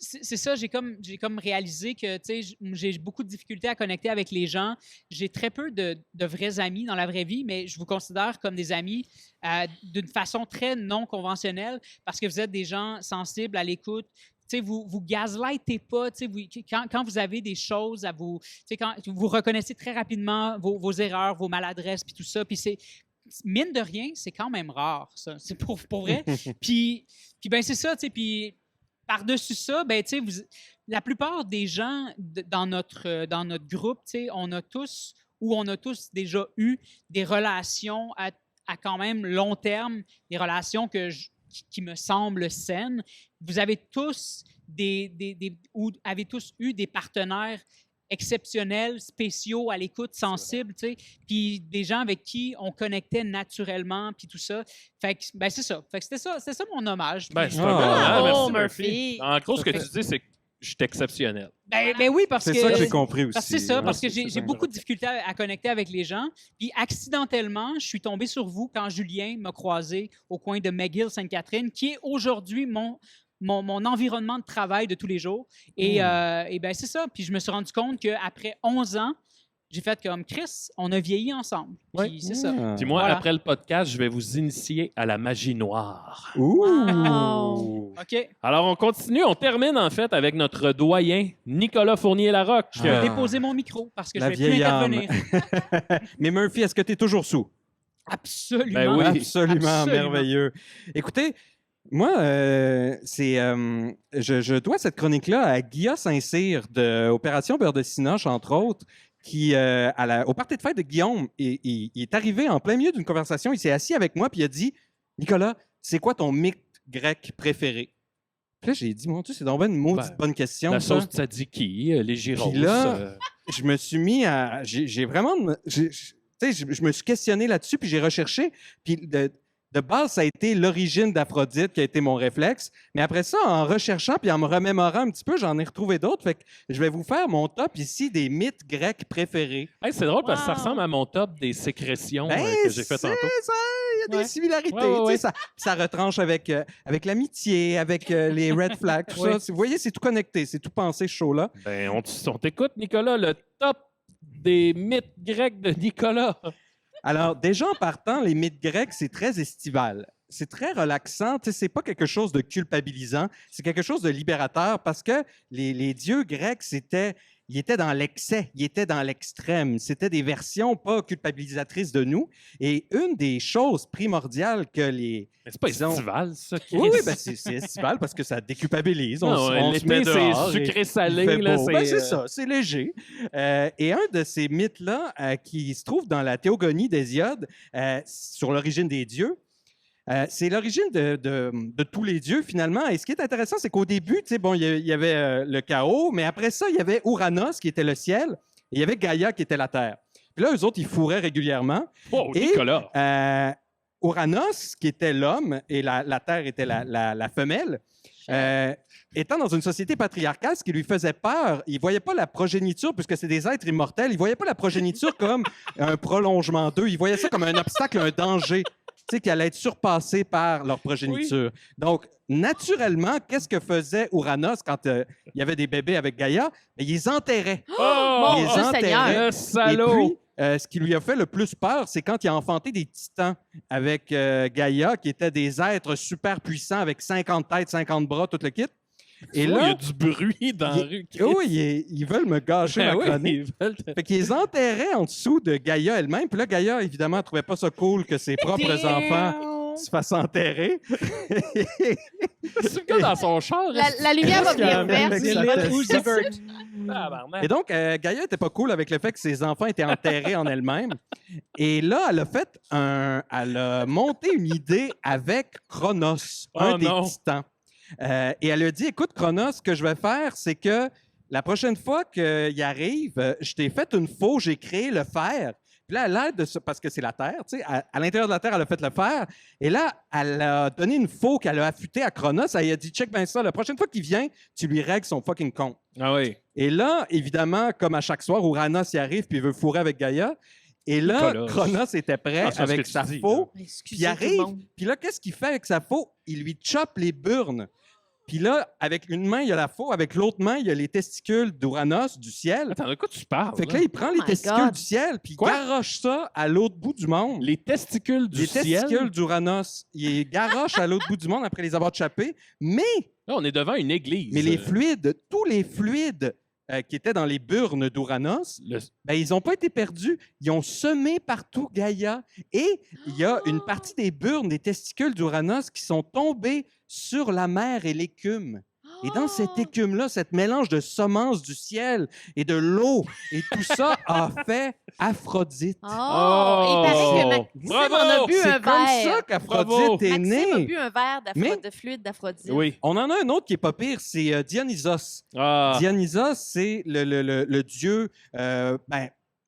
C'est ça, j'ai comme réalisé que tu sais, j'ai beaucoup de difficultés à connecter avec les gens. J'ai très peu de vrais amis dans la vraie vie, mais je vous considère comme des amis d'une façon très non conventionnelle parce que vous êtes des gens sensibles à l'écoute. Tu sais, vous gaslightez pas. Tu sais, quand vous avez des choses à vous... Tu sais, quand vous reconnaissez très rapidement vos erreurs, vos maladresses, puis tout ça, puis c'est... Mine de rien, c'est quand même rare, ça. C'est pour vrai. Puis ben c'est ça, tu sais, puis par-dessus ça, ben tu sais, la plupart des gens dans notre groupe, tu sais, on a tous déjà eu des relations à quand même long terme, des relations qui me semblent saines. Vous avez tous avez tous eu des partenaires exceptionnels, spéciaux, à l'écoute, sensibles, tu sais, puis des gens avec qui on connectait naturellement, puis tout ça. Fait que, ben c'est ça. Fait que c'était ça mon hommage. Ben, Puis- c'est pas grave. Bravo, Merci, Murphy. En gros, ce que Fait- tu dis, c'est que je suis exceptionnel. ben oui, parce que... C'est ça que j'ai compris aussi. C'est ça, Ouais, parce que c'est j'ai ça beaucoup de difficultés à connecter avec les gens. Puis accidentellement, je suis tombé sur vous quand Julien m'a croisé au coin de McGill Sainte-Catherine, qui est aujourd'hui mon environnement de travail de tous les jours. Et ben c'est ça. Puis je me suis rendu compte qu'après 11 ans, j'ai fait comme Chris, on a vieilli ensemble. Puis Oui. c'est ça. Puis moi, Voilà. après le podcast, je vais vous initier à la magie noire. Ouh! Wow. OK. Alors, on continue. On termine, en fait, avec notre doyen, Nicolas Fournier-Larocque. Je vais Ah. déposer mon micro parce que La je vais plus vieille âme. intervenir. Mais Murphy, est-ce que tu es toujours sous? Absolument. Ben oui. Absolument merveilleux. Écoutez, moi, je dois cette chronique-là à Guilla Saint-Cyr de Opération Beurre de Cinoche, entre autres, qui, au party de fête de Guillaume, il est arrivé en plein milieu d'une conversation, il s'est assis avec moi puis il a dit « Nicolas, c'est quoi ton mythe grec préféré? » Puis là, j'ai dit, mon Dieu, c'est donc une maudite Ben, bonne question. La ça. sauce tzatziki, les gyros. Puis là, je me suis mis à. J'ai vraiment. Tu sais, je me suis questionné là-dessus, puis j'ai recherché. Puis de base, ça a été l'origine d'Aphrodite qui a été mon réflexe. Mais après ça, en recherchant puis en me remémorant un petit peu, j'en ai retrouvé d'autres. Fait que je vais vous faire mon top ici des mythes grecs préférés. hey, c'est drôle parce que ça Wow. ressemble à mon top des sécrétions Ben, que j'ai fait c'est tantôt. ça, il y a des Ouais. similarités. Ouais, ouais, tu sais, ça retranche avec l'amitié, avec les red flags, tout Ouais. ça. Vous voyez, c'est tout connecté, c'est tout pensé, ce show-là. Ben, on t'écoute, Nicolas, le top des mythes grecs de Nicolas. Alors, déjà en partant, les mythes grecs, c'est très estival. C'est très relaxant. Tu sais, c'est pas quelque chose de culpabilisant. C'est quelque chose de libérateur parce que les dieux grecs, ils étaient dans l'excès, ils étaient dans l'extrême. C'était des versions pas culpabilisatrices de nous. Et une des choses primordiales que les... Mais c'est pas Disons- estival, ça. Oui, Chris. ben c'est estival parce que ça déculpabilise. On, Non, on se met l'été, dehors c'est et sucré-salé. il fait là, beau. Ben, c'est ça, c'est léger. Et un de ces mythes-là qui se trouve dans la Théogonie d'Hésiode sur l'origine des dieux, c'est l'origine de tous les dieux, finalement. Et ce qui est intéressant, c'est qu'au début, tu sais, bon, il y avait le chaos, mais après ça, il y avait Ouranos, qui était le ciel, et il y avait Gaïa, qui était la terre. Puis là, eux autres, ils fourraient régulièrement. Oh, Et- Nicolas. Ouranos, qui était l'homme, et la terre était la femelle, étant dans une société patriarcale, ce qui lui faisait peur, il ne voyait pas la progéniture, puisque c'est des êtres immortels, il ne voyait pas la progéniture comme un prolongement d'eux, il voyait ça comme un obstacle, un danger, tu sais, qui allait être surpassé par leur progéniture. Donc, naturellement, qu'est-ce que faisait Ouranos quand il y avait des bébés avec Gaïa? Ben, il les enterrait. Oh, il les Dieu Seigneur. enterrait. le salaud. Et puis, ce qui lui a fait le plus peur, c'est quand il a enfanté des titans avec Gaïa, qui étaient des êtres super puissants avec 50 têtes, 50 bras, tout le kit. Et Oh, il y là, a du bruit dans la rue. Chris. oui, ils veulent me gâcher Ben ma oui, chronique. ils veulent te- Fait qu'ils les enterraient en dessous de Gaïa elle-même. Puis là, Gaïa, évidemment, ne trouvait pas ça cool que ses propres enfants se fassent enterrer. C'est le gars dans son char. La lumière va venir verte. Avec C'est sa Lil tête. Uzi Vert. Tabarnak. Et donc, Gaïa n'était pas cool avec le fait que ses enfants étaient enterrés en elle-même. Et là, elle a monté une idée avec Chronos, un Oh des non. titans. Et elle a dit, écoute, Chronos, ce que je vais faire, c'est que la prochaine fois qu'il arrive, je t'ai fait une faux, j'ai créé le fer. Puis là, à l'aide de ça, parce que c'est la Terre, tu sais, à l'intérieur de la Terre, elle a fait le fer. Et là, elle a donné une faux qu'elle a affûtée à Chronos. Elle a dit, check bien ça, la prochaine fois qu'il vient, tu lui règles son fucking compte. Ah oui. Et là, évidemment, comme à chaque soir, Ouranos y arrive puis il veut fourrer avec Gaïa. Et là, Nicolas. Chronos était prêt Ah, c'est ce avec que tu sa dis, faux. Puis il Excusez tout le arrive. monde. Puis là, qu'est-ce qu'il fait avec sa faux? Il lui chope les burnes. Puis là, avec une main, il y a la faux. Avec l'autre main, il y a les testicules d'Ouranos, du ciel. Attends, de quoi tu parles? Fait que là? là, il prend Oh les my testicules God. du ciel, puis il Quoi? garoche ça à l'autre bout du monde. Les testicules du Les ciel. testicules d'Ouranos, il les garoche à l'autre bout du monde après les avoir chopés. Mais Là, on est devant une église. les fluides, tous les fluides qui étaient dans les burnes d'Ouranos, Le- ben, ils n'ont pas été perdus. Ils ont semé partout Gaïa. Et il y a une partie des burnes, des testicules d'Ouranos qui sont tombés sur la mer et l'écume. Et dans cette écume-là, cet mélange de semences du ciel et de l'eau, et tout ça a fait Aphrodite. Oh, il paraît que Maxime Bravo! en a bu C'est un comme ça verre. qu'Aphrodite est Maxime a née. bu un verre Mais- de fluide d'Aphrodite. Oui. On en a un autre qui est pas pire, c'est Dionysos. Ah. Dionysos, c'est le dieu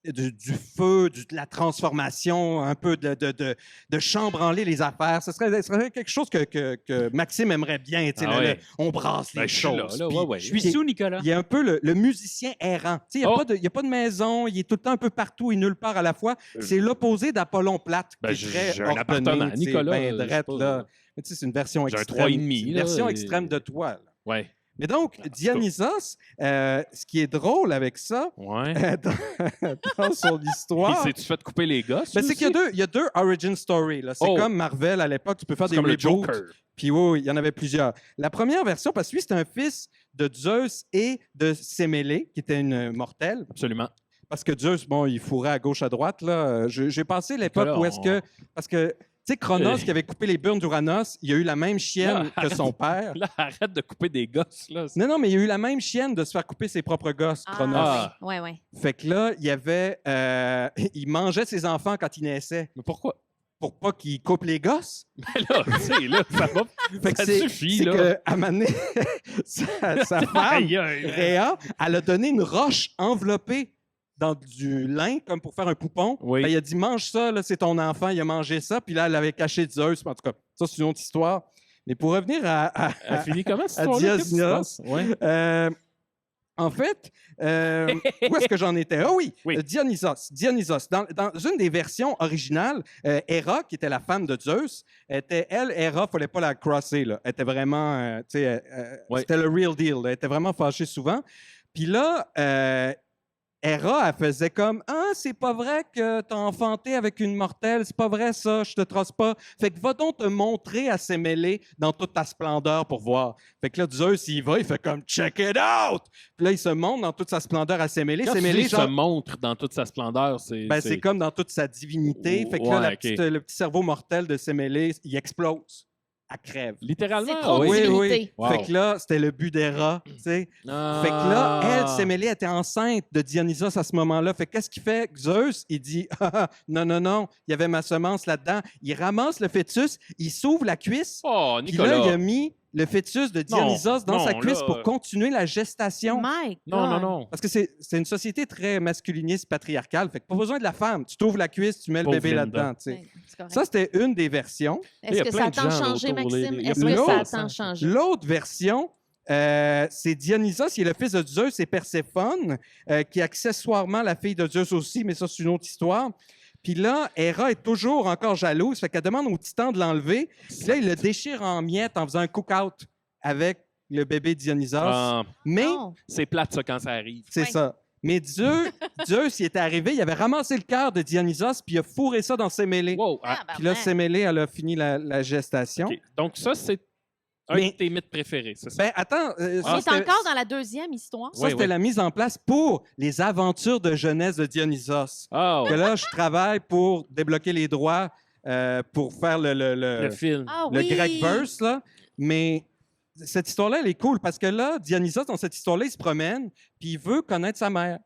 du feu, de la transformation, un peu de chambranler les affaires. Ce serait quelque chose que Maxime aimerait bien. Tu sais, Ah ouais. on brasse Ben, les je suis là, choses. là, Puis ouais, ouais. Je suis Qui est- sous, Nicolas. Il y a un peu le musicien errant. Tu sais, Il Oh. n'y a pas de maison, il est tout le temps un peu partout et nulle part à la fois. C'est l'opposé d'Apollon Plate, Ben, qui est très j'ai un ordonné, appartement, tu sais, Nicolas, ben je sais drette, pas, là. Mais tu sais, c'est une version J'ai un extrême. 3,5, C'est une là, version et- extrême de toi. là. Ouais. Mais donc, Dionysos, ce qui est drôle avec ça, Ouais. dans son Il histoire, s'est-tu fait couper les gosses? ben, c'est qu'il y a deux origin stories. Là. C'est Oh. comme Marvel à l'époque, tu peux faire C'est des comme le reboots. Joker. Puis oui, il y en avait plusieurs. La première version, parce que lui, c'est un fils de Zeus et de Sémélé, qui était une mortelle. Absolument. Parce que Zeus, bon, il fourrait à gauche, à droite. Là. J'ai passé l'époque Nicolas, où est-ce que... Parce que, tu sais, Chronos, qui avait coupé les burnes d'Ouranos, il a eu la même chienne Ah, que son père. Là, arrête de couper des gosses. Là. Non, mais il a eu la même chienne de se faire couper ses propres gosses, Chronos. Ah. Ouais, ouais. Fait que là, il y avait... il mangeait ses enfants quand ils naissaient. Mais pourquoi? pour pas qu'il coupe les gosses. Là, tu sais, là, ça va. Fait que Ça suffit, c'est là. que, à un moment donné, sa femme, Aïe, aïe, aïe. Réa, elle a donné une roche enveloppée dans du lin, comme pour faire un poupon. Oui. Ben, il a dit, mange ça, là, c'est ton enfant. Il a mangé ça, puis là, elle avait caché Zeus. En tout cas, ça, c'est une autre histoire. Mais pour revenir Elle finit comment, cette à histoire-là? Qu'est-ce qui se Dionysos. passe? Ouais. En fait, où est-ce que j'en étais? Ah oui, Oui. Dionysos. Dans une des versions originales, Héra, qui était la femme de Zeus, Héra, il ne fallait pas la crosser. Là. Elle était vraiment, Ouais. c'était le real deal. Elle était vraiment fâchée souvent. Puis là, Héra, elle faisait comme « Ah, c'est pas vrai que t'as enfanté avec une mortelle, c'est pas vrai ça, je te trace pas. Fait que va donc te montrer à Sémélé dans toute ta splendeur pour voir. » Fait que là, Zeus, il va, il fait comme « Check it out! » Puis là, il se montre dans toute sa splendeur à Sémélé. Quand Sémélé, il se montre dans toute sa splendeur, c'est... ben, c'est comme dans toute sa divinité. Fait que là, Ouais, ok. le petit cerveau mortel de Sémélé, il explose. Elle crève. Littéralement. C'est trop de oui. divinité. Wow. Fait que là, c'était le but d'Héra, tu sais. Ah. Fait que là, elle, Sémélé, était enceinte de Dionysos à ce moment-là. Fait que qu'est-ce qu'il fait? Zeus, il dit ah, non, il y avait ma semence là-dedans. Il ramasse le fœtus, il s'ouvre la cuisse, Oh, puis Nicolas. là, il a mis le fœtus de Dionysos dans non, sa cuisse là. pour continuer la gestation. My Non, non, God. non. Parce que c'est une société très masculiniste, patriarcale. Fait que pas besoin de la femme. Tu t'ouvres la cuisse, tu mets le Pauvre bébé Linda. là-dedans. Tu sais. Ouais, c'est correct. Ça, c'était une des versions. Il y Est-ce a que plein ça a de tant gens changé, autour, Maxime? il y a Est-ce plein que de ça a gens. tant changé? L'autre version, c'est Dionysos, qui est le fils de Zeus et Perséphone, qui est accessoirement la fille de Zeus aussi, mais ça, c'est une autre histoire. Puis là, Héra est toujours encore jalouse, fait qu'elle demande au titan de l'enlever. Puis là, il le déchire en miettes en faisant un cook-out avec le bébé Dionysos. Ah, Mais Non. c'est plate, ça, quand ça arrive. c'est Ouais. ça. Mais Zeus, il était arrivé, il avait ramassé le cœur de Dionysos, puis il a fourré ça dans Sémélé. Wow. Puis là, Sémélé, elle a fini la gestation. OK. Donc, ça, c'est un Mais- de tes mythes préférés, c'est ça? Ben, attends. Il ça, est c'était- encore dans la deuxième histoire. ça, Oui, c'était oui. la mise en place pour les aventures de jeunesse de Dionysos. Oh, Que là, je travaille pour débloquer les droits pour faire le le film. Ah le oui. grec verse, là. Mais cette histoire-là, elle est cool parce que là, Dionysos, dans cette histoire-là, il se promène puis il veut connaître sa mère.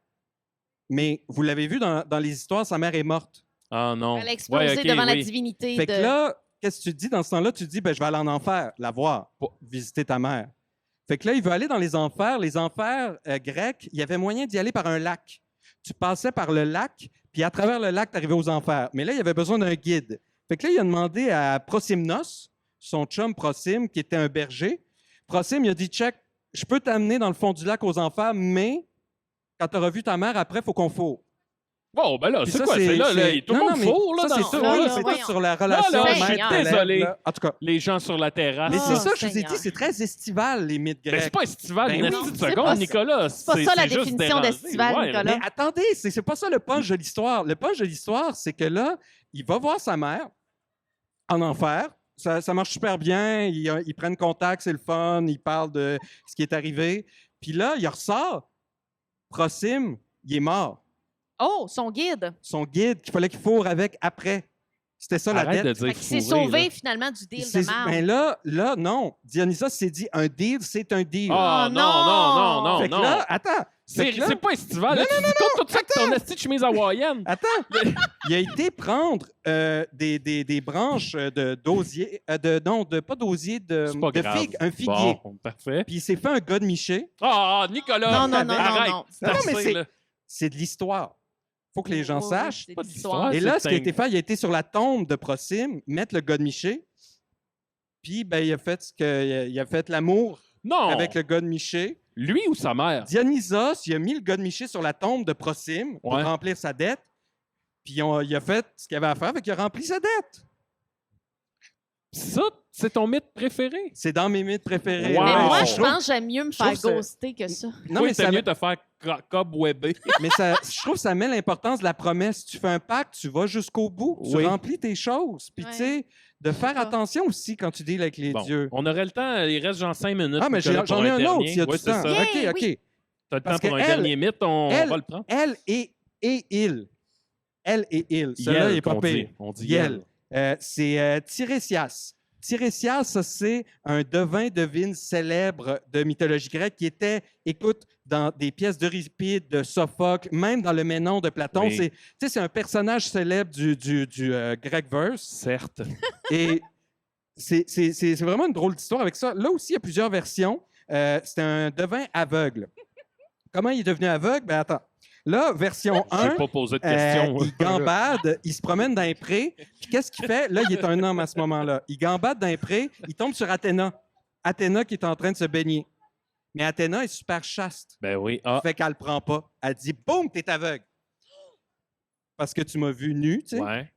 Mais vous l'avez vu dans les histoires, sa mère est morte. Ah non. Elle a explosé Ouais, ok, devant la oui. divinité. Fait de... que là, qu'est-ce que tu te dis dans ce temps-là? Tu te dis, ben, je vais aller en enfer, la voir, pour visiter ta mère. Fait que là, il veut aller dans les enfers. Les enfers grecs, il y avait moyen d'y aller par un lac. Tu passais par le lac, puis à travers le lac, tu arrivais aux enfers. Mais là, il y avait besoin d'un guide. Fait que là, il a demandé à Prosymnos, son chum Prosym, qui était un berger. Prosym, il a dit, check, je peux t'amener dans le fond du lac aux enfers, mais quand tu auras vu ta mère, après, il faut qu'on fourre. Bon, ben là, Puis c'est ça, quoi? C'est là, tout le Non, monde mais fourre, là, ça, c'est dans... tout, là, oui, là, c'est tout voyons. sur la relation là, je suis maître-élève, désolé. là. En tout cas, Les gens sur la terrasse. mais Ah, c'est ça, je vous ai Seigneur. dit, c'est très estival, les mythes Mais grecs. c'est pas estival, Ben une oui. petite C'est pas seconde, ça. Nicolas. C'est pas ça, la juste définition dérangé. d'estival, Ouais, Nicolas. Mais attendez, c'est pas ça le punch de l'histoire. Le punch de l'histoire, c'est que là, il va voir sa mère en enfer. Ça marche super bien. Ils prennent contact, c'est le fun. Ils parlent de ce qui est arrivé. Puis là, il ressort. Prosym, il est mort. Oh, son guide. Son guide qu'il fallait qu'il fourre avec après. C'était ça la Arrête dette. de dire Fait qu'il s'est fourré, sauvé là. finalement du deal C'est- de marde. Ben là, non. Dionysos s'est dit un deal, c'est un deal. Ah Oh, non, non, non, non, fait que non. là, attends. C'est fait que là- c'est pas estival. Là, tu dis compte tout ça avec ton esti de chemise hawaïenne. Attends, il a été prendre des branches de d'osier, pas d'osier, C'est pas de grave. figue, un figuier. Bon, parfait. Puis il s'est fait un gars de miché. Ah, Nicolas! Non, non, non, arrête. non, non. C'est Non, mais assez, c'est- là. C'est de l'histoire. Faut que les gens Oui, oui, sachent. c'est Pas de d'histoire. l'histoire. Et là, c'est ce qui a un- été fait, il a été sur la tombe de Prosym, mettre le gars de miché. Puis ben, il a fait il a fait l'amour Non! avec le gars de miché. Lui ou sa mère? Dionysos, il a mis le gars de Miché sur la tombe de Prosym pour Ouais. remplir sa dette. Puis il a fait ce qu'il avait à faire, fait qu'il a rempli sa dette. Ça, c'est ton mythe préféré? C'est dans mes mythes préférés. Wow. Mais moi, je je trouve- pense que j'aime mieux me je trouve faire ça- ghoster que ça. Non, oui, mais c'est ça, mieux de te faire cobwebber. mais je trouve que ça met l'importance de la promesse. Tu fais un pacte, tu vas jusqu'au bout, Oui. tu remplis tes choses. Puis Ouais. tu sais, de faire pas. attention aussi quand tu deals avec les Bon, dieux. on aurait le temps, il reste genre 5 minutes. Ah, mais Nicolas, j'en pour ai un autre dernier. s'il y a Ouais, du c'est temps. ça. Yeah, OK, oui. OK. T'as le temps Parce pour un que dernier mythe, on va le prendre. Elle et il. Elle et il. Celui-là, il Yel est pas qu'on pire. dit. On dit Yel. Yel. C'est Tirésias. Tiresias, ça, c'est un devin-devine célèbre de mythologie grecque qui était, écoute, dans des pièces d'Euripide, de Sophocle, même dans le Ménon de Platon. Oui. C'est un personnage célèbre du grec verse. Certes. Et c'est vraiment une drôle d'histoire avec ça. Là aussi, il y a plusieurs versions. C'est un devin aveugle. Comment il est devenu aveugle? Ben attends. Là, version Je 1, n'ai pas posé de questions. il gambade, il se promène dans les prés. Puis qu'est-ce qu'il fait? Là, il est un homme à ce moment-là. Il gambade dans les prés, il tombe sur Athéna. Athéna qui est en train de se baigner. Mais Athéna est super chaste. Ben oui. Ah, Fait qu'elle le prend pas. Elle dit « Boum, t'es aveugle! » Parce que tu m'as vu nu, tu sais. ouais.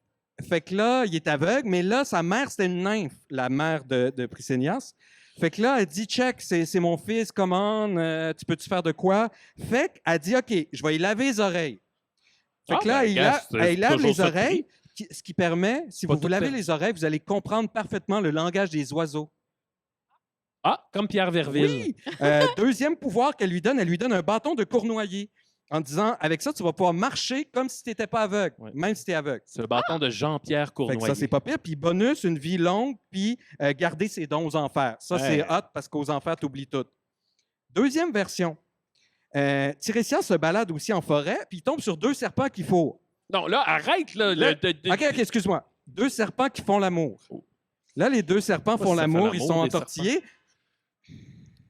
Fait que là, il est aveugle, mais là, sa mère, c'était une nymphe, la mère de Priscénias. Fait que là, elle dit, check, c'est mon fils, commande, tu peux-tu faire de quoi? Fait qu'elle dit, OK, je vais y laver les oreilles. Fait que là, ben, gars, c'est elle lave toujours les ça de prix. oreilles, ce qui permet, si Pas vous tout lavez fait. les oreilles, vous allez comprendre parfaitement le langage des oiseaux. Ah, comme Pierre Verville. Oui! Deuxième pouvoir qu'elle lui donne un bâton de cournoyer en disant, avec ça, tu vas pouvoir marcher comme si tu n'étais pas aveugle, Ouais. même si tu es aveugle. C'est le bâton de Jean-Pierre Fait que Cournoyer. ça, c'est pas pire. Puis bonus, une vie longue, puis garder ses dons aux enfers. Ça, Ouais. c'est hot parce qu'aux enfers, tu oublies tout. Deuxième version. Tiresias se balade aussi en forêt, puis il tombe sur 2 serpents qui fourrent. Non, là, arrête. Là, OK, excuse-moi. 2 serpents qui font l'amour. Oh. Là, les 2 serpents Pourquoi font ça fait l'amour, ils l'amour, sont les entortillés.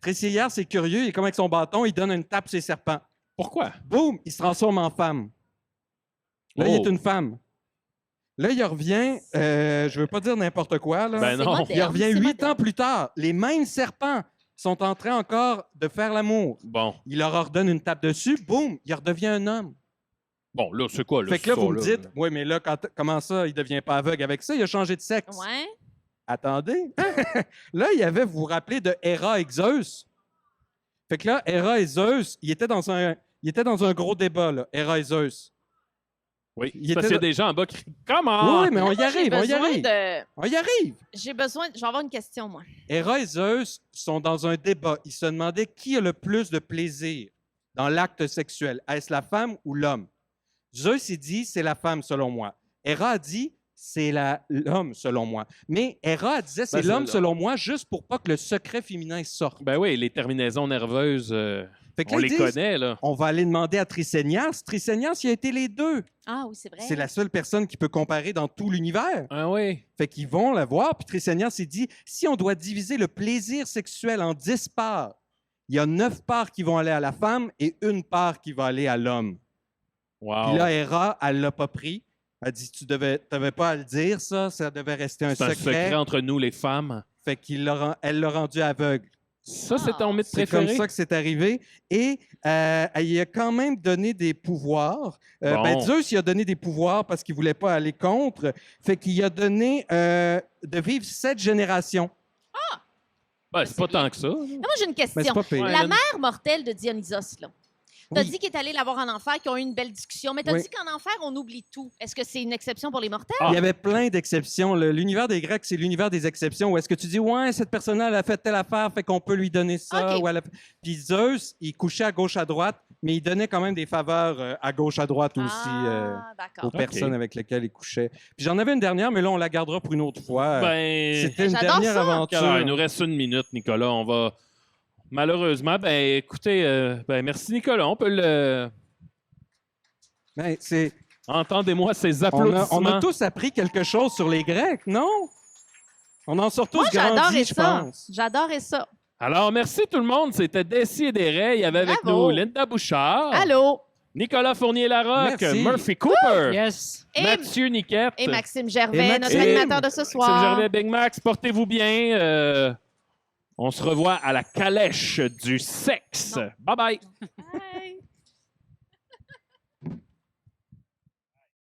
Tiresias, c'est curieux, il est comme avec son bâton, il donne une tape sur les serpents. Pourquoi? Boum, il se transforme en femme. Là, il Oh. est une femme. Là, il revient, je veux pas dire n'importe quoi, là. Ben C'est non. moderne, Il revient c'est 8 moderne. ans plus tard. Les mêmes serpents sont en train encore de faire l'amour. Bon. Il leur ordonne une tape dessus, boum, il redevient un homme. Bon, là, c'est quoi? Là, Fait que là, ça, vous me dites, oui, mais là, comment ça, il devient pas aveugle avec ça? Il a changé de sexe. Ouais. Attendez. Là, il y avait, vous vous rappelez, de Héra et Zeus. Fait que là, Héra et Zeus, il était dans un gros débat, là, Héra et Zeus. Oui. Il Parce était qu'il y a là- des gens en bas qui crient « Comment? Oui, mais on y J'ai arrive, on y besoin arrive. de... On y arrive. J'ai besoin... Je vais avoir une question, moi. Héra et Zeus sont dans un débat. Ils se demandaient qui a le plus de plaisir dans l'acte sexuel. Est-ce la femme ou l'homme? Zeus, il dit, c'est la femme, selon moi. Héra a dit, c'est l'homme, selon moi. Mais Héra disait, c'est Ben, c'est l'homme, l'homme. selon moi, juste pour pas que le secret féminin sorte. Ben oui, les terminaisons nerveuses, Fait que on là, les ils disent, connaît, là. on va aller demander à Trisenias. Trisenias, il a été les deux. Ah oui, c'est vrai. C'est la seule personne qui peut comparer dans tout l'univers. Ah oui. Fait qu'ils vont la voir, puis Trisenias s'est dit, si on doit diviser le plaisir sexuel en 10 parts, il y a 9 parts qui vont aller à la femme et 1 part qui va aller à l'homme. Wow. Puis là, Héra, elle l'a pas pris. Elle dit, tu n'avais pas à le dire, ça devait rester un C'est un secret. secret entre nous, les femmes. Fait qu'elle l'a rendu aveugle. Ça, c'est ton mythe C'est préféré? comme ça que c'est arrivé. Et il a quand même donné des pouvoirs. Bon. Zeus, il a donné des pouvoirs parce qu'il voulait pas aller contre. Fait qu'il a donné de vivre 7 générations. Ben, c'est pas tant que ça. là. Non, moi, j'ai une Mais c'est question. pas pire. Ouais. La mère mortelle de Dionysos, là. T'as Oui. dit qu'il est allé la voir en enfer, qu'ils ont eu une belle discussion, mais t'as Oui. dit qu'en enfer, on oublie tout. Est-ce que c'est une exception pour les mortels? Ah. Il y avait plein d'exceptions. L'univers des Grecs, c'est l'univers des exceptions. Où est-ce que tu dis, ouais, cette personne-là, elle a fait telle affaire, fait qu'on peut lui donner ça. OK. Ou elle a... Puis Zeus, il couchait à gauche, à droite, mais il donnait quand même des faveurs à gauche, à droite aussi aux D'accord. personnes avec lesquelles il couchait. Puis j'en avais une dernière, mais là, on la gardera pour une autre fois. Ben, C'était une J'adore dernière ça. aventure. alors, il nous reste 1 minute, Nicolas. On va... Malheureusement, ben, écoutez, ben, merci, Nicolas. On peut le... Ben, Entendez-moi ces on applaudissements. a tous appris quelque chose sur les Grecs, non? On en sort tous Moi, j'adorais grandis, je ça. pense. J'adorais ça. Alors, merci tout le monde. C'était Desi et Desrets. Il y avait avec Bravo. nous Linda Bouchard, Allô? Nicolas Fournier-Larocque, Merci. Murphy Cooper, Yes. Et, Mathieu Niquette, et Maxime Gervais, Et notre Maxime. animateur de ce Maxime soir. Gervais, Big Max. Portez-vous bien. On se revoit à la calèche du sexe. Non. Bye-bye. Ouais.